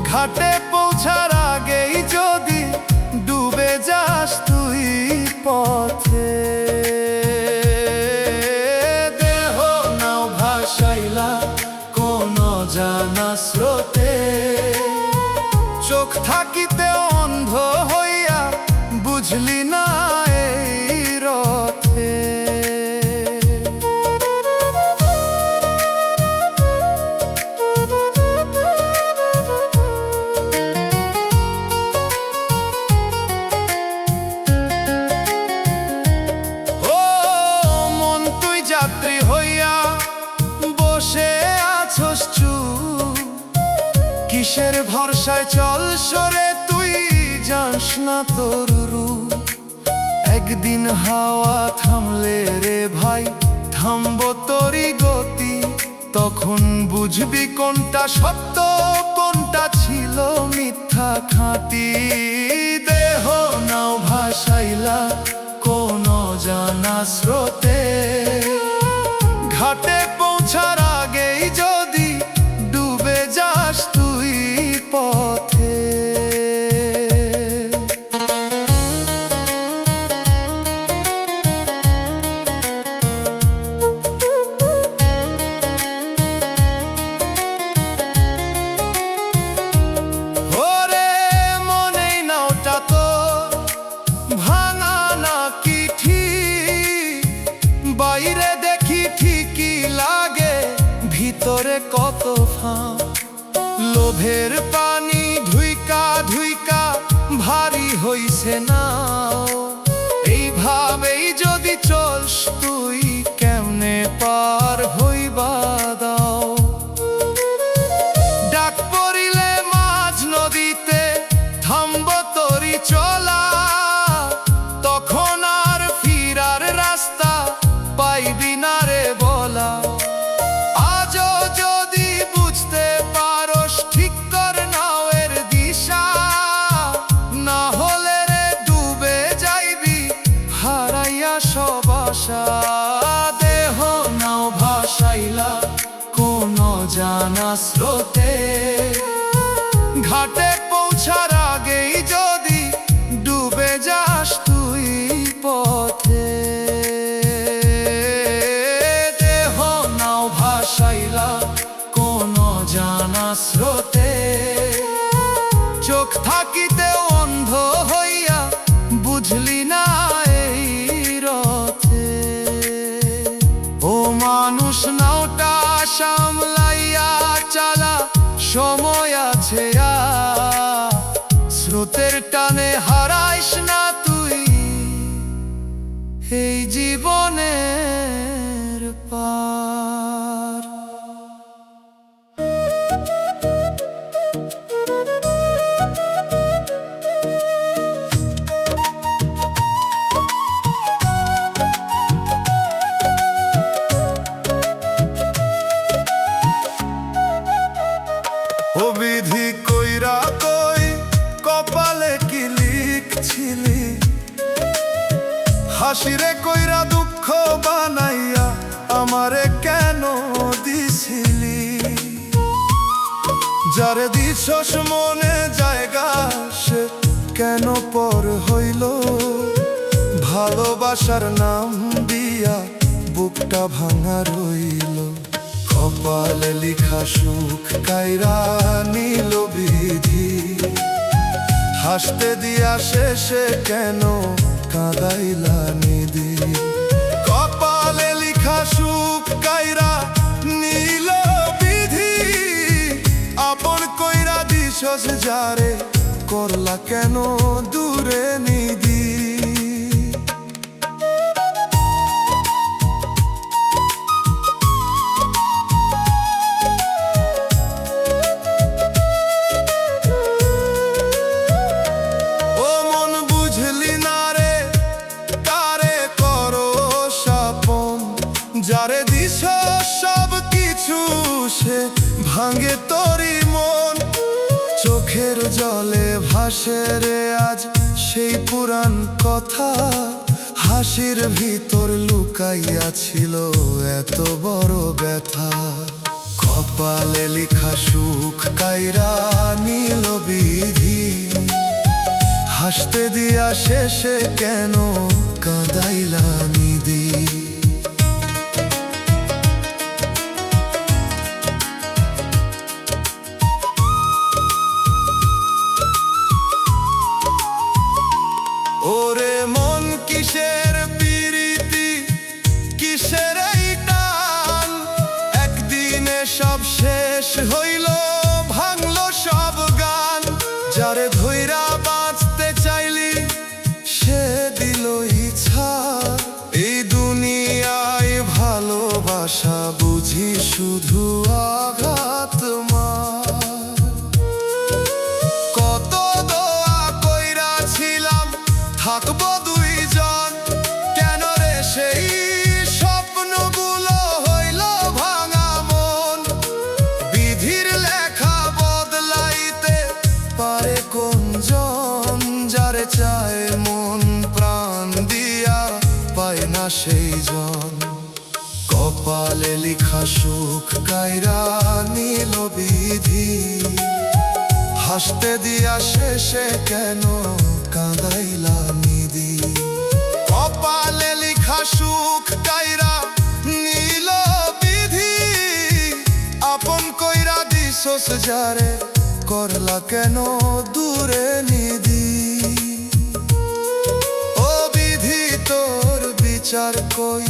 ঘাটে পৌঁছার আগেই যদি ডুবে যাস তুই পথে। দেহ নাও ভাসাইলা কোন অজানা স্রোতে, চোখ থাকিতে অন্ধ হইয়া বুঝলি না এই রথে। ও মন তুই যাত্রী হইয়া বসে আছস চুপ, কিসের ভরসায় চল সরে তুই জানিস না তোর রূপ। একদিন হাওয়া থামলে রে ভাই থামবো তোরই গতি, তখন বুঝবি কোনটা সত্য কোনটা ছিল মিথ্যা খাঁটি। দেহ নাও ভাসাইলা কোন অজানা স্রোতে, ঘাটে পৌঁছার আগেই যদি ডুবে যাস তুই পথে। ওরে মনেই নাওটা তো ভাঙা নাকি ঠিক, বাইরে দেখি ঠিকই লাগে ভিতরে কত ফাঁক। লোভের পানি ধুইকা ধুইকা ভারী হইছে নাও, এইভাবেই যদি চলস তুই কেমনে পার হইবা দাও। ডাক পড়িলে মাঝ নদীতে থামব তোরি চলা, তখন আর ফিরার রাস্তা পাইবি না রে বলা। আজও যদি বুঝতে পারস ঠিক কর নাওয়ের দিশা, না হলে রে ডুবে যাইবি হারাইয়া সব আশা। দেহ নাও ভাসাইলা কোন অজানা স্রোতে, ঘাটে পৌঁছার আগেই যদি ডুবে যাস তুই পথে। দেহ নাও ভাসাইলা মানুষ নাওটা সামলাইয়া চালা, সময় আছে স্রোতের টানে হারাইস না তুই এই জীবনের পার। ও বিধি কইরা কই কপালে কি লিখছিলি, হাসিরে কইরা দুঃখ বানাইয়া আমারে কেন দিছিলি। যারে দিছস মনে জায়গা সে কেন পর হইল, ভালোবাসার নাম দিয়া বুকটা ভাঙা রইল। কপালে লিখা সুখ কাইরা নিল বিধি, হাসতে দিয়া শেষে কেন কাঁদাইলা নিদি। কপালে লিখা সুখ কাইরা নিল বিধি, আপন কইরা দিছস যারে করলা কেন দূরে নিদি। যারে দিছ সব কিছু সে ভাঙে তোরি মন, চোখের জলে ভাসে রে আজ সেই পুরান কথা। হাসির ভিতর লুকাইয়া ছিল এত বড় ব্যথা। কপালে লিখা সুখ কাইরা নিল বিধি, হাসতে দিয়া শেষে কেন কাঁদাইলা নিদি। ওরে মন কিসের প্রীতি কিসের এই টান, একদিনে সব শেষ হইল ভাঙলো সব গান। যারে ধইরা বাঁচতে চাইলি সে দিল ইচ্ছা, এই দুনিয়ায় ভালোবাসা বুঝি শুধু আঘাত মার। কত দোয়া কইরাছিলাম থাকবো দুইজন, কেন রে সেই স্বপ্নগুলো হইল ভাঙা মন। বিধির লেখা বদলাইতে পারে কোনজন, যারে চায় মন প্রাণ দিয়া পায় না সেই জন। কপালে লিখা সুখ কাইরা নিল বিধি, হাসতে দিয়া শেষে কেন কাঁদাইলা নিদি। কপালে লিখা সুখ কাইরা নিল বিধি, আপন কইরা দিছস যারে করলা কেন দূরে নিদি। ও বিধি তোর বিচার কই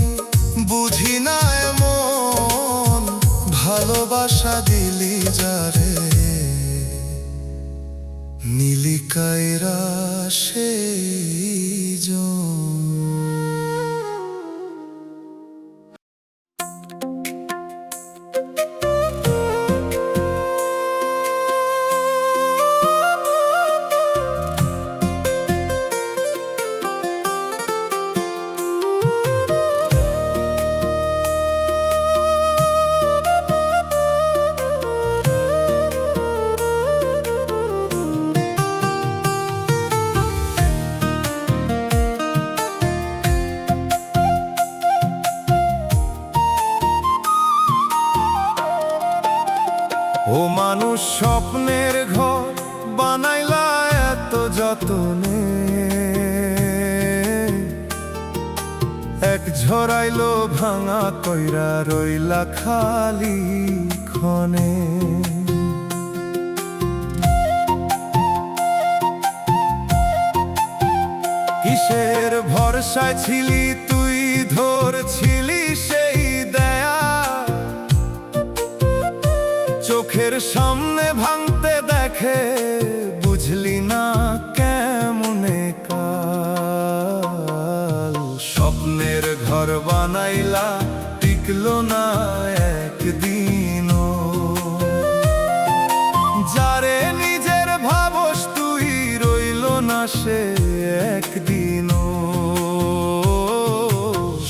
বুঝি না এমন, ভালোবাসা দিলি যারে নীলি কায়রা সেই জন। ও মানুষ স্বপ্নের ঘর বানাইলা এত যতনে, এক ঝরাইলো ভাঙা কইরা রইলা খালি ক্ষণে। কিসের ভরসায় ছিলি তুই, ধরছিলি সেই দেয়া চোখের সামনে ভাঙতে দেখে, বুঝলি না কেমনে কাল। স্বপ্নের ঘর বানাইলা, টিকলো না একদিনও। যারে নিজের ভাবস তুই, রইল না সে একদিনও।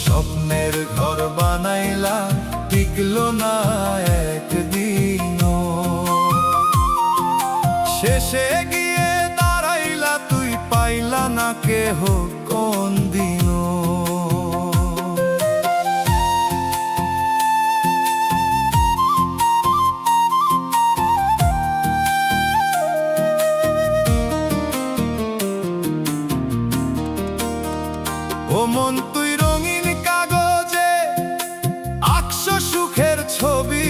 স্বপ্নের ঘর বানাইলা, টিকলো না একদিনও। শেষে গিয়ে দাঁড়াইলা তুই, পাইলা না কেহ কোন দিনও। ও মন তুই রঙিন কাগজে আঁকশ সুখের ছবি,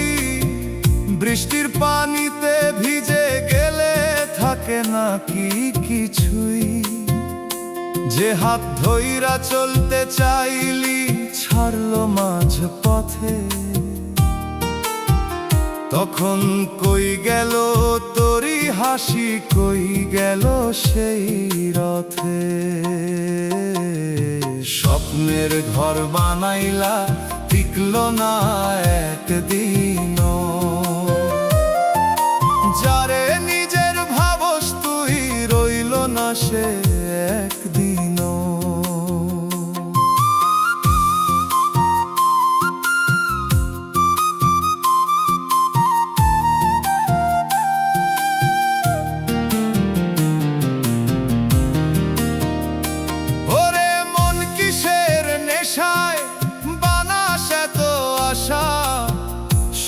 বৃষ্টির পানিতে ভিজে গেলে থাকে না কি কিছুই। যে হাত ধইরা চলতে চাইলি, ছাড়লো মাঝ পথে, তখন কই গেল তোরি হাসি, কই গেল সেই রথে। স্বপ্নের ঘর বানাইলা, টিকলো না একদিনও। যারে নিজের ভাবস তুই, রইল না সে একদিনও। ওরে মন কিসের নেশায় বানাস এত আশা,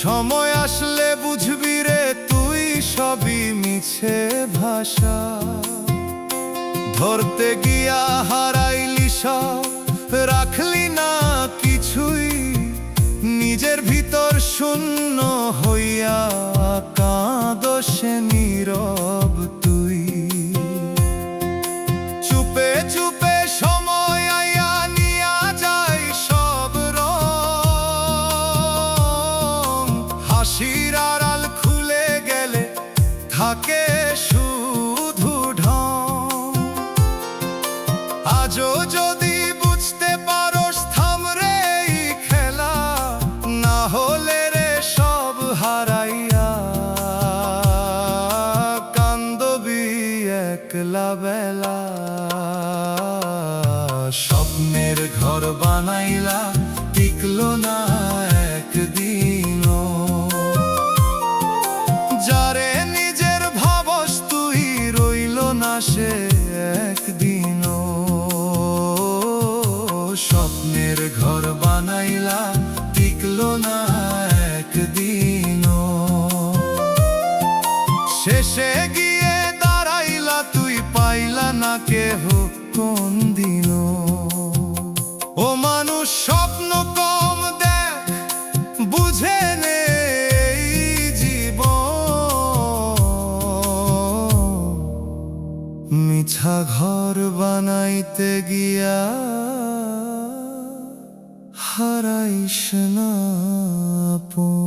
সময় আসলে বুঝবি রে তুই সবই মিছে ভাষা। ধরতে গিয়া হারাইলি সব, রাখলি না কিছুই। নিজের ভিতর শূন্য হইয়া কাঁদোসে নীরব তুই। চুপে চুপে সময় আইয়া নিয়া যায় সব রং। হাসির আড়াল খুলে গেলে থাকে শুধু ঢং। আজও যদি বুঝতে পারোস, থাম রে এই খেলা, না হলে রে সব হারাইয়া কান্দবি একলা বেলা। স্বপ্নের ঘর বানাইলা, টিকলো না একদিনও। যারে নিজের ভাবস তুই, রইল না সে একদিনও। স্বপ্নের ঘর বানাইলা, টিকলো না একদিনও। শেষে গিয়ে দাঁড়াইলা তুই, পাইলা না কেহ কোন দিনও। ও মানুষ স্বপ্ন কম দেখ, বুঝে নে এই জীবন। মিছা ঘর বানাইতে গিয়া, হারাইস না আপন।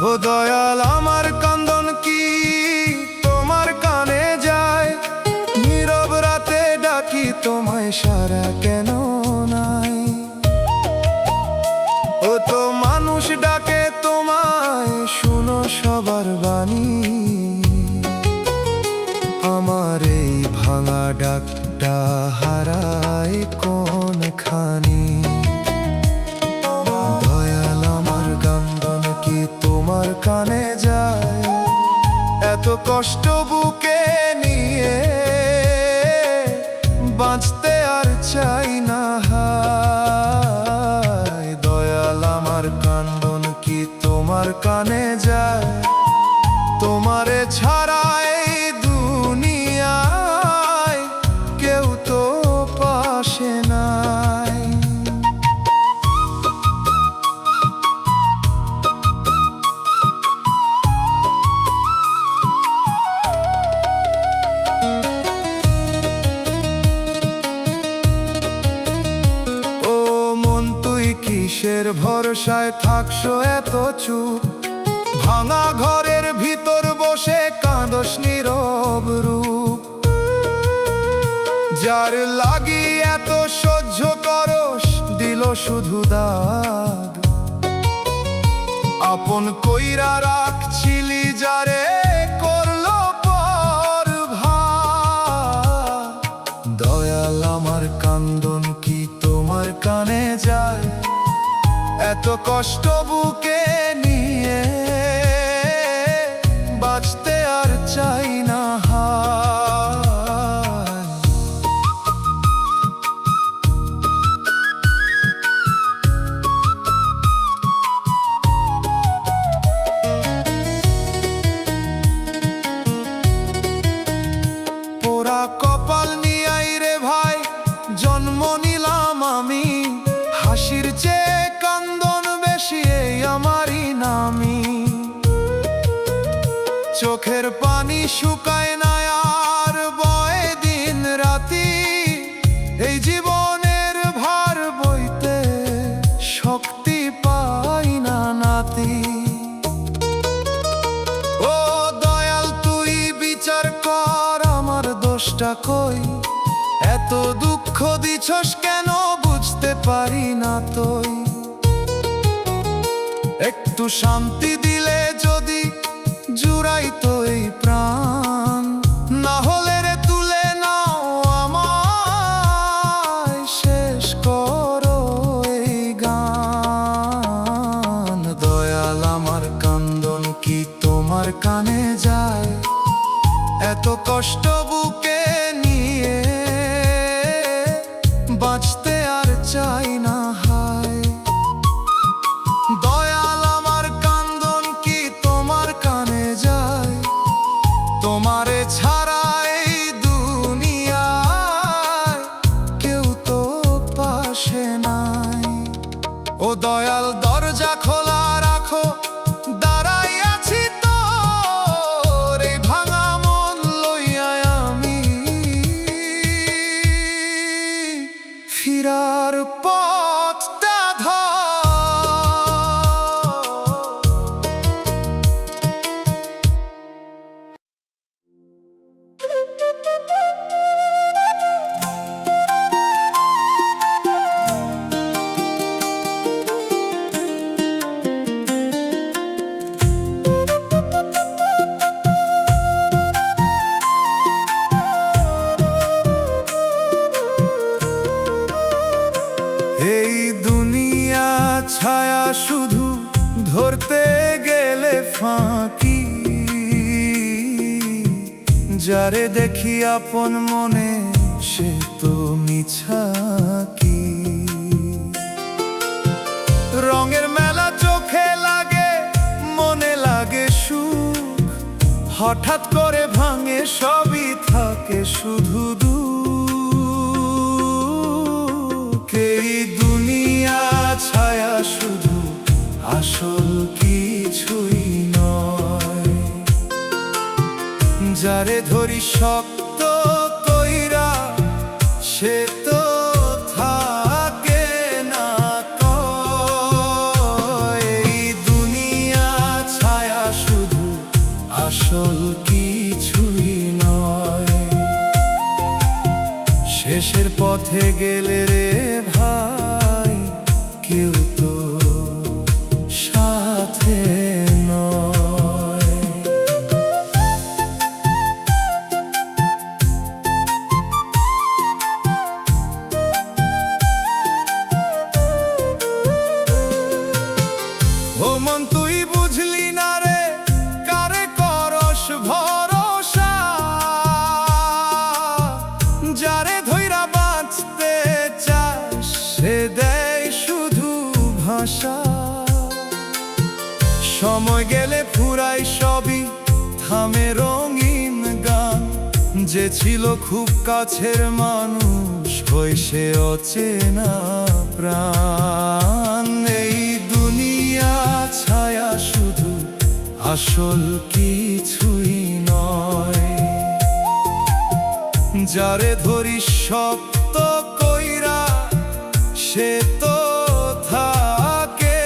ও দয়াল, আমার কান্দন কি তোমার কানে যায়? নীরব রাতে ডাকি তোমায়, সারা কেন নাই? ও তো মানুষ ডাকে তোমায়, শুনো সবার বাণী। আমার এই ভাঙা ডাকটা হারায় কোনখানি? দয়াল, আমার কান্দন কি তোমার কানে যায়? এত কষ্ট বুকে নিয়ে বাঁচতে আর চাই না। হায় দয়াল, আমার কান্দন কি তোমার কানে যায়? ভালোবাসায় থাকছো এত চুপ, ভাঙা ঘরের ভিতর বসে কাঁদস নীরব রূপ। যার লাগি এত সহ্য করস দিল শুধু দাগ, আপন কইরা রাখছিলি যারে করলো পর ভাগ। দয়াল আমার কান্দন কি তোমার কানে যায়? এত কষ্ট বুকে নিয়ে বাঁচতে আর চাই না হায়। পোড়া কপাল নিয়াই রে ভাই জন্ম নিলাম আমি, হাসির চেয়ে কান্দন বেশি এই আমারই নামি। চোখের পানি শুকায় না আর বয় দিন রাতি, এই জীবনের ভার বইতে শক্তি পাই না নাতি। ও দয়াল তুই বিচার কর আমার দোষটা কই, এত দুঃখ দিছস কেন বুঝতে পারি না তুই। একটু শান্তি দিলে যদি জুড়াই তো এই প্রাণ, না হলে রে তুলে নাও আমায় শেষ করো এই গান। দয়াল আমার কান্দন কি তোমার কানে যায়? এত কষ্ট বুকে নিয়ে বাঁচতে আর চাই না হায়। দয়াল আমার কান্দন কি তোমার কানে যায়? তোমারে ছাড়া এই দুনিয়ায় কেউ তো পাশে নাই। ও দয়াল দরজা খোলা রাখো, দাঁড়াই আছি তোর এই ভাঙা মন লইয়া আমি, ফিরার পথটা ধর। এই দুনিয়া ছায়া শুধু ধরতে গেলে ফাঁকি, যারে দেখি আপন মনে সে তো মিছাকি। রঙের মেলা চোখে লাগে মনে লাগে সুখ, হঠাৎ করে ভাঙে সবই থাকে শুধু দুঃখ। এই দুনিয়া ছায়া শুধু আসল কিছুই নয়, যারে ধরি শক্ত কইরা সে তো থাকে না কয়। এই দুনিয়া ছায়া শুধু আসল কিছুই নয়, শেষের পথে গেলে রে ভাই কেউ তো সাথে নয়। ও মন তুই বুঝলি না রে কারে করস ভরসা, যারে ধইরা বাঁচতে চাস সে দেয় শুধু ভাষা। সময় গেলে ফুরাই সবই থামে রঙিন গান, যে ছিল খুব কাছের মানুষ হই সে অচেনা প্রাণ। এই দুনিয়া ছায়া শুধু আসল কিছুই নয়, যারে ধরি শক্ত কইরা সে তো থাকে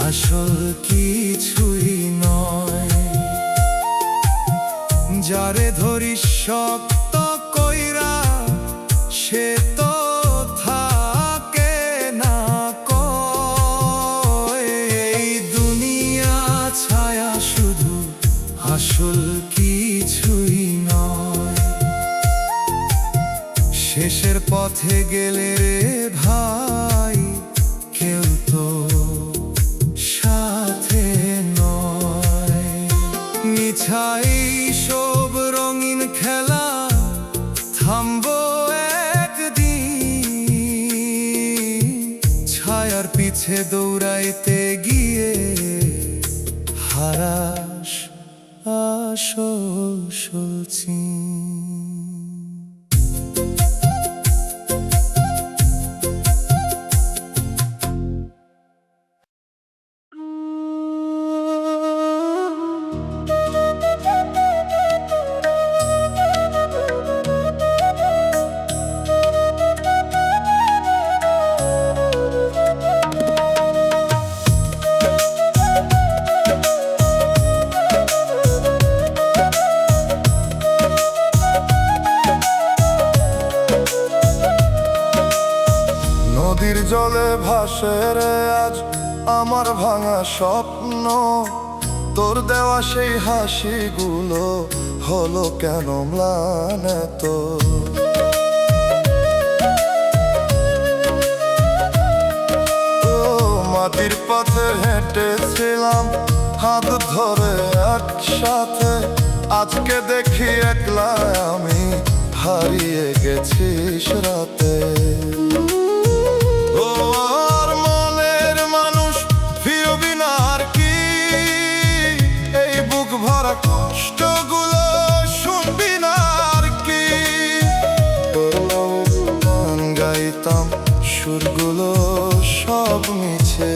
আসল কিছুই নয়। যারে ধরিস শক্ত কইরা সে তো থাকে না কয়। এই দুনিয়া ছায়া শুধু, আসল কিছুই নয়। শেষের পথে গেলে রে ভাই কেউ তো সাথে নয়। মিছাই সব রঙিন খেলা থামবো একদিন। ছায়ার পিছে দৌড়াইতে গিয়ে হারাস আসল চিন। নদীর জলে ভাসে রে আজ আমার ভাঙা স্বপ্ন। তোর দেওয়া সেই হাসিগুলো হলো কেন ম্লান এত। মাটির পথে হেঁটেছিলাম হাত ধরে একসাথে। আজকে দেখি একলা আমি হারিয়ে গেছি রাতে। ওর মনের মানুষ ফিরবি না আর কি, এই বুক ভরা কষ্টগুলো শুনবি না আর কি। গান গাইতাম সুরগুলো সব মিছে,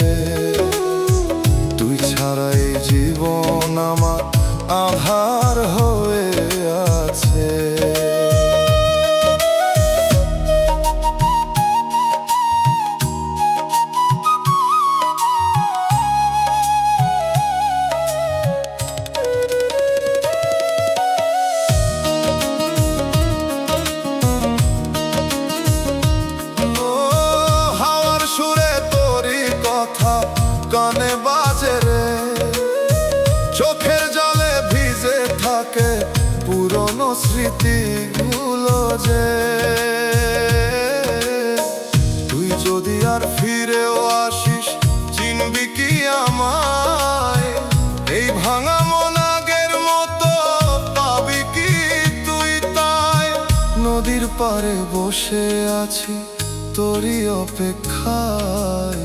তুই ছাড়াই জীবন আমার আধার হয়ে আছে। কানে বাজে রে, চোখের জলে ভিজে থাকে পুরনো স্মৃতিগুলো যে। তুই যদি আর ফিরেও আসিস চিনবি কি আমায়? এই ভাঙা মন আগের মতো পাবি কি তুই তাই? নদীর পাড়ে বসে আছি তোরই অপেক্ষায়,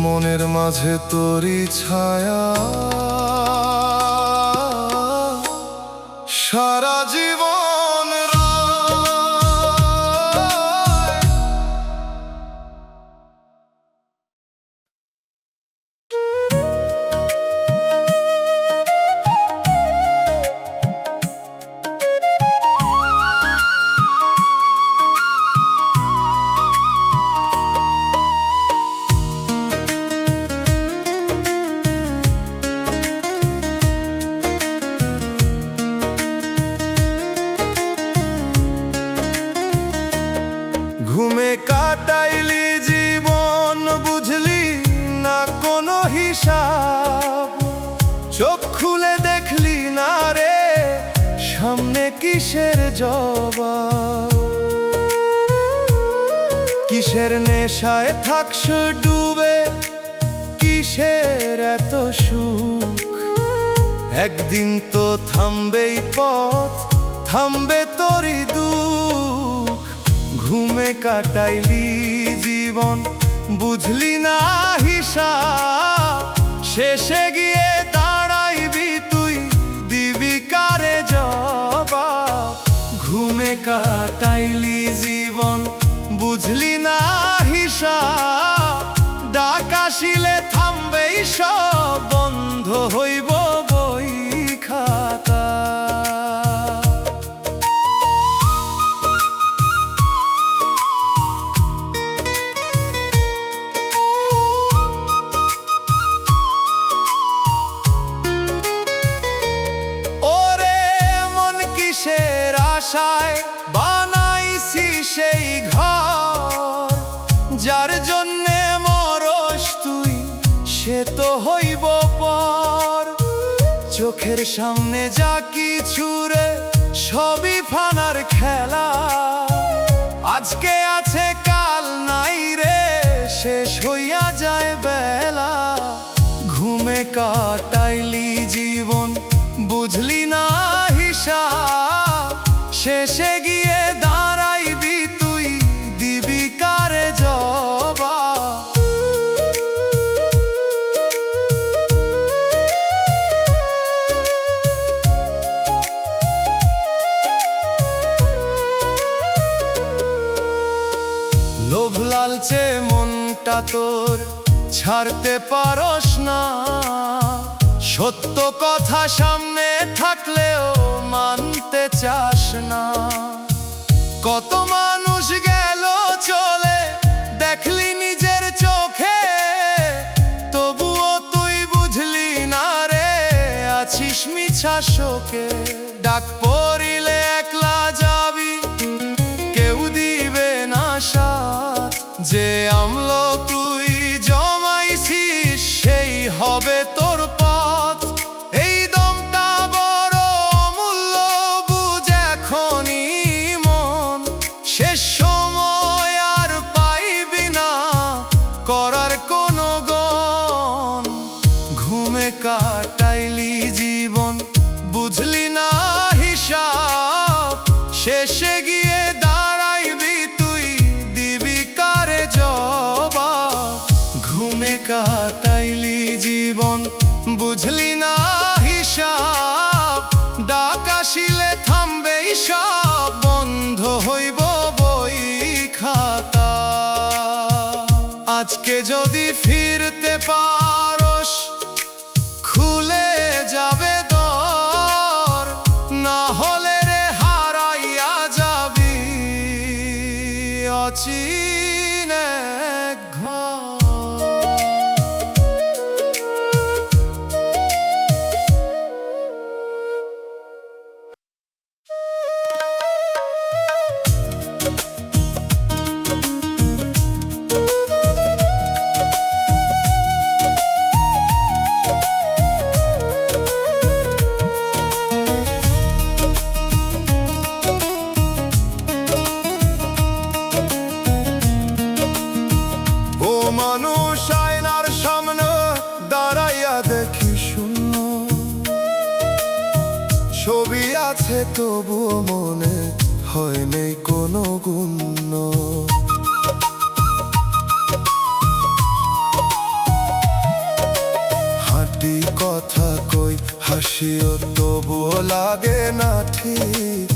মনের মাঝে তোরই ছায়া সারা জীবন রয়। ঘুমে কাটাইলি জীবন বুঝলি না কোনো হিসাব, চোখ খুলে দেখলি না রে সামনে কিসের জবাব। কিসের নেশায় থাকছ ডুবে, কিসের এত সুখ? একদিন তো থামবেই পথ, থামবে তোরই দুঃখ। ঘুমে কাটাইলি জীবন বুঝলি না হিসাব, শেষে গিয়ে দাঁড়াইবি তুই দিবি কারে জবাব। ঘুমে কাটাইলি জীবন বুঝলি না হিসাব, ডাক আসিলে থামবেই সব, বন্ধ হইব বই খাতা। আশায় বানাইছি সেই ঘর, যার জন্যে মরস তুই সে তো হইব পর। চোখের সামনে যা কিছু রে সবই ফানার খেলা, আজকে আছে কাল নাই রে শেষ হইয়া যায় বেলা। ঘুমে কাটাইলি জীবন বুঝলি না হিসাব, শেষে গিয়ে দাঁড়াইবি তুই দিবি কারে জবাব। লোভ লালচে মনটা তোর ছাড়তে পারস না, সত্য কথা সামনে থাকলেও মানতে চাস না। কত মানুষ গেল চলে দেখলি নিজের চোখে, তবুও তুই বুঝলি না রে আছিস মিছা শোকে। ডাক পড়িলে একলা যাবি কেউ দিবে না সাথ, যে আমলো তুই জমাইছিস সেই হবে তোর পথ। এই দমটা বড় অমূল্য বুঝ এখনই মন, শেষ সময় আর পাইবি না করার কোনো গণ। ঘুমে কাটাইলি জীবন বুঝলি না হিসাব, শেষে গিয়ে দাঁড়াইবি তুই দিবি কারে জবাব। ঘুমে কাটাইলি জীবন বুঝলি না হিসাব, ডাক আসিলে থামবে সব বন্ধ হইব বই খাতা। আজকে যদি ফিরতে পারস খুলে যাবে দর, না হলে রে হারাইয়া যাবি অচিন এক ঘর। মানুষ আয়নার সামনে দাঁড়াইয়া দেখি শূন্য, ছবি আছে তবুও মনে হয় নেই কোনো গুণ্য। হাঁটি কথা কই হাসিও তবুও লাগে না ঠিক,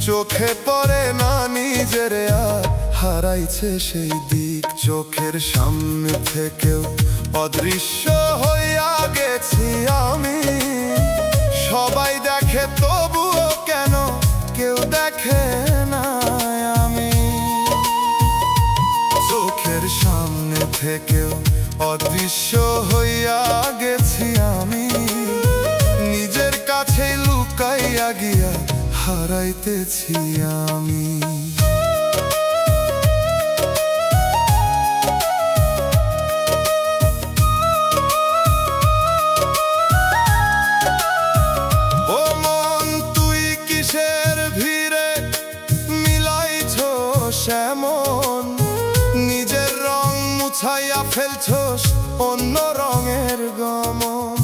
চোখে পড়ে না নিজের আর হারাইছে সেই দিক। চোখের সামনে থেকেও অদৃশ্য হইয়া গেছি আমি, সবাই দেখে তবুও কেন কেউ দেখে না আমি। চোখের সামনে থেকেও অদৃশ্য হইয়া গেছি আমি, নিজের কাছে লুকাইয়া গিয়া হারাইতেছি আমি। ও মন তুই কিসের ভিড়ে মিলাইছস এমন, নিজের রং মুছাইয়া ফেলছস অন্য রঙের গমন।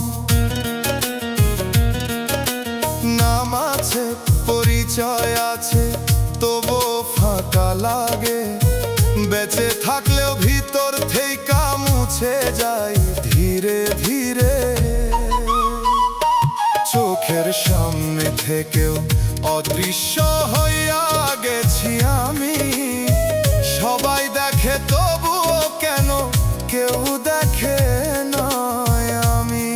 নাম আছে পরিচয় আছে তবু ফাঁকা লাগে, বেঁচে থাকলেও ভিতর থেকে মুছে যায় ধীরে ধীরে। চোখের সামনে থেকেও অদৃশ্য হইয়া গেছি আমি, সবাই দেখে তবুও কেন কেউ দেখে না আমি।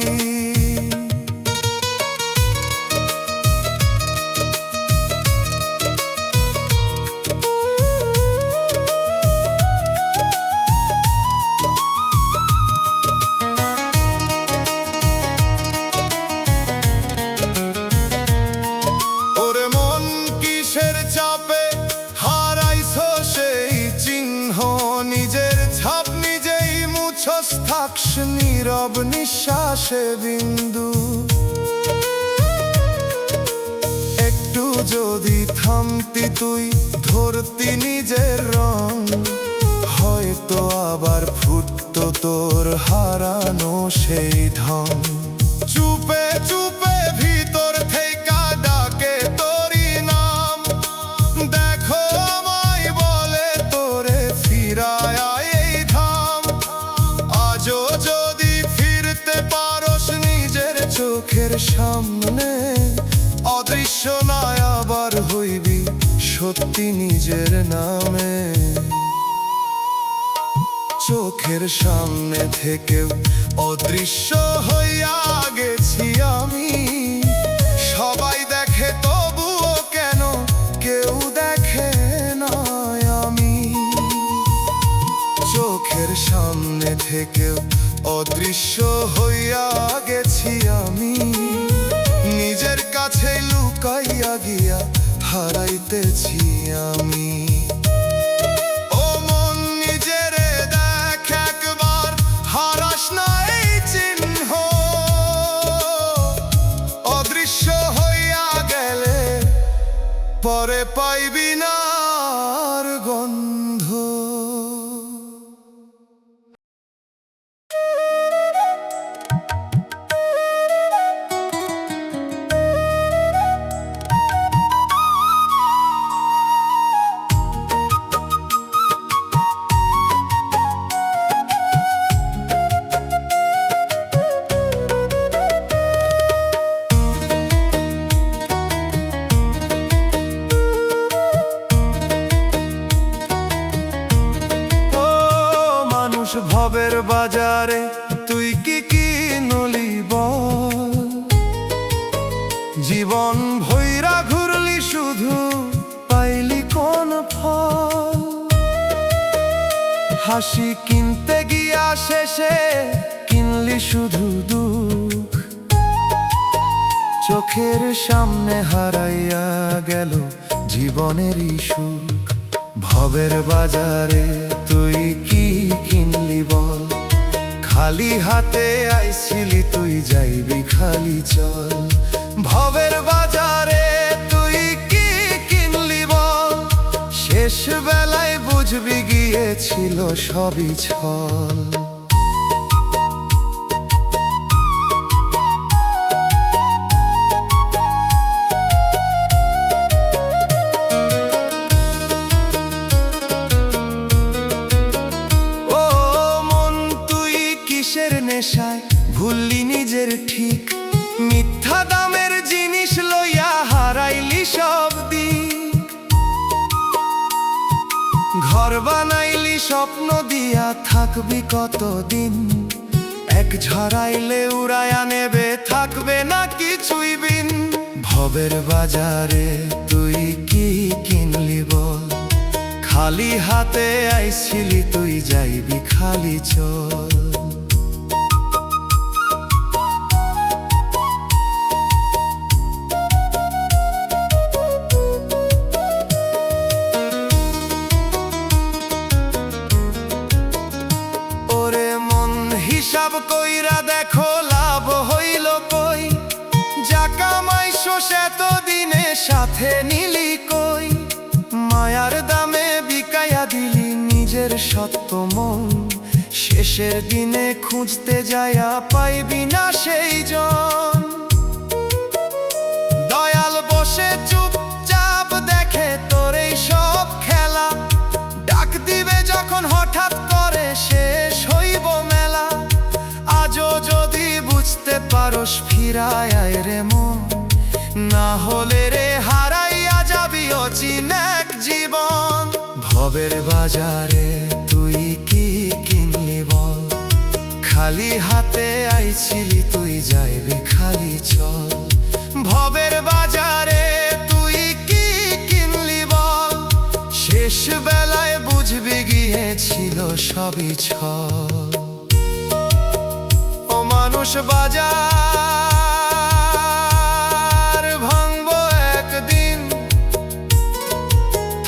ওরে মন কিসের সব নিঃশ্বাসে বিন্দু। একটু যদি থামতি তুই, ধরতি নিজের রং, হয়তো আবার ফুটতো তোর হারানো সেই ঢং। চুপে চুপে ভিতর থেকে ডাকে তোরই নাম, দেখো আমায় বলে তোরে ফিরায় এই ধাম। আজও যদি ফিরতে পারোস নিজের চোখের সামনে, অদৃশ্য নয় আবার হইবি সত্যি নিজের নামে। চোখের সামনে থেকেও অদৃশ্য হইয়া গেছি আমি। সবাই দেখে তবুও কেন কেউ দেখে না আমি। চোখের সামনে থেকেও অদৃশ্য হইয়া গেছি আমি। নিজের কাছে লুকাইয়া গিয়া হারাইতেছি আমি। ও মন নিজেরে দেখ একবার, হারাস না এই চিহ্ন। অদৃশ্য হইয়া গেলে পরে পাইবি না আর গন্ধ। ভবের বাজারে তুই কি কিনলি বল? জীবন ভৈরা ঘুরলি শুধু, পাইলি কোন ফল? হাসি কিনতে গিয়া শেষে কিনলি শুধু দুঃখ। চোখের সামনে হারাইয়া গেল জীবনেরই সুখ। ভবের বাজারে তুই কি কিনলি বল? খালি হাতে আইছিলি তুই, যাইবি খালি চল। ভবের বাজারে তুই কি কিনলি বল? শেষ বেলায় বুঝবি গিয়েছিল সবই ছল। নেশায় ভুললি নিজের ঠিক, মিথ্যা দামের জিনিস লইয়া হারাইলি সব দিক। ঘর বানাইলি স্বপ্ন দিয়া, থাকবি কতদিন? এক ঝরাইলে উড়াইয়া নেবে, থাকবে না কিছুই বিন। ভবের বাজারে তুই কি কিনলি বল? খালি হাতে আইছিলি তুই, যাইবি খালি চল। হিসাব কইরা দেখো লাভ হইল কই? যা কামাইছো সেত দিনে সাথে নিলি কই? মায়ার দামে বিকাইয়া দিলি নিজের সত্য মন। শেষের দিনে খুঁজতে যাইয়া পাইবি না সেই জন। দয়াল বসে চুপচাপ দেখে তোর এই সব খেলা, ডাক দিবে যখন হঠাৎ করে শেষ হইব মেলা। আজও যদি বুঝতে পারোস ফিরায় আয় রে মন, না হলে রে হারাইয়া যাবি অচিন এক জীবন। ভবের বাজারে তুই কি কিনলি বল? খালি হাতে আইছিলি তুই, যাইবি খালি চল। ভবের বাজারে তুই কি কিনলি বল? শেষ বেলায় বুঝবি গিয়েছিল সবই ছল। ও মানুষ বাজার ভাঙবো একদিন,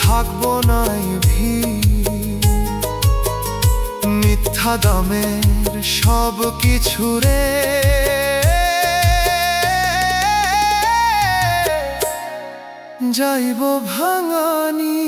থাকবো নাই ভিড়। মিথ্যা দামের সব কিছু রে যাইব ভাঙানি।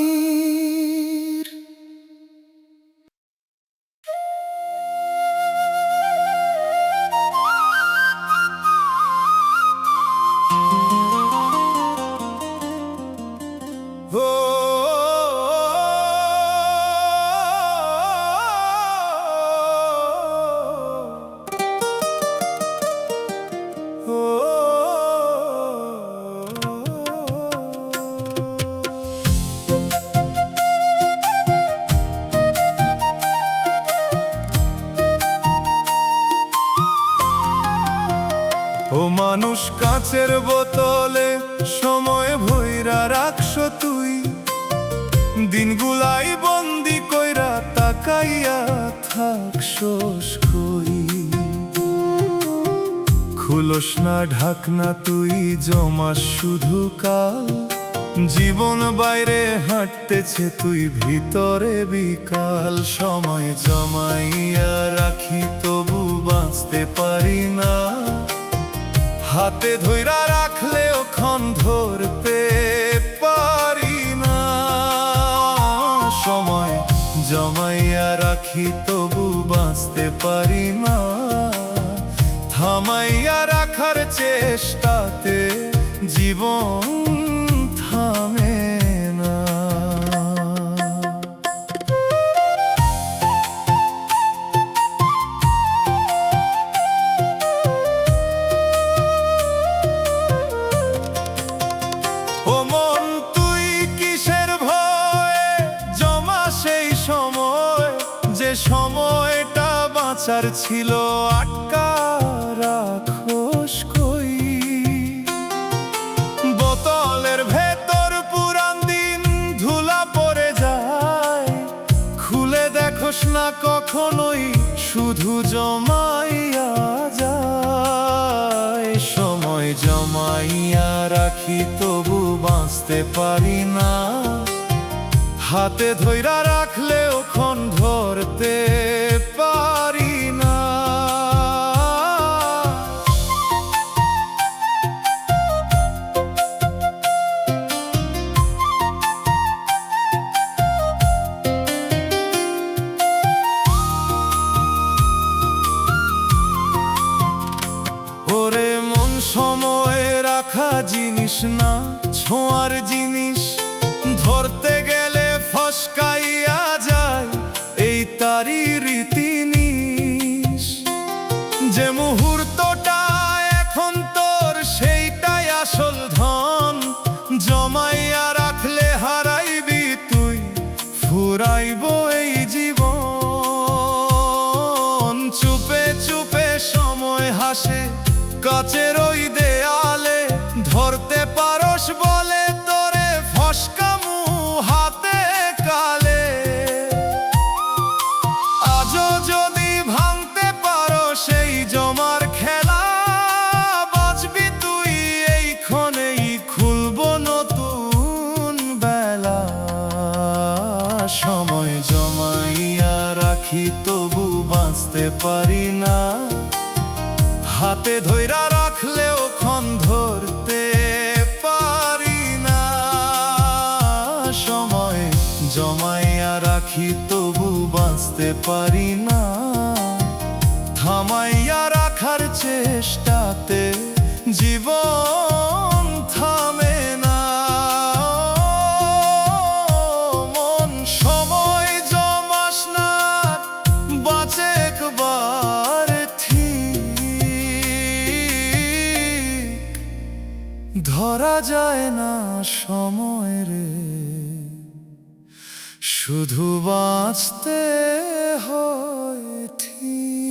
ও মানুষ কাঁচের বোতলে সময় ভইরা রাখছ তুই, দিনগুলাই বন্দি কইরা তাকাইয়া থাকছস কই। খুলস না ঢাকনা তুই জমাস শুধু কাল, জীবন বাইরে হাঁটতেছে তুই ভিতরে বিকাল। সময় জমাইয়া রাখি তবু বাঁচতে পারি না, হাতে ধইরা রাখলেও ক্ষণ ধরতে পারি না। সময় জমাইয়া রাখি তবু বাঁচতে পারি না, থামাইয়া রাখার চেষ্টাতে জীবন থামে না। ও মন তুই কিসের ভয়ে জমা সেই সময়, যে সময়টা বাঁচার ছিল আটকা রাখোস কই। বোতলের ভেতর পুরান দিন ধুলা পড়ে যায়, খুলে দেখোস না কখনোই শুধু জমাইয়া যায়। সময় জমাইয়া রাখি তবু বাঁচতে পারি না, হাতে ধইরা রাখলেও ক্ষণ ধরতে পারি না। ওরে মন সময় রাখা জিনিস না, ছোঁয়ার জিনিস, ধরতে গেলে ফসকাইয়া যায় এই তারি রীতিনিস। যে মুহূর্তটা এখন তোর সেইটাই আসল ধন, জমাইয়া রাখলে হারাইবি তুই, ফুরাইব এই জীবন। চুপে চুপে সময় হাসে কাচের ওই দেয়ালে, ধরতে পারস বলে তোরে ফসকামু হাতে কালে। আজও যদি ভাঙতে পারো সেই জমার খেলা, বাঁচবি তুই এই ক্ষণেই, খুলব নতুন বেলা। সময় জমাইয়া রাখি তবু বাঁচতে পারি না, হাতে ধইরা রাখলেও ক্ষণ ধরতে পারি না। সময় জমাইয়া রাখি তবু বাঁচতে পারি না, থামাইয়া রাখার চেষ্টাতে জীবন থামে না। মন সময় জমাস না, বাঁচে একবার ধরা যায় না সময় রে, শুধু বাঁচতে হয় ঠিক।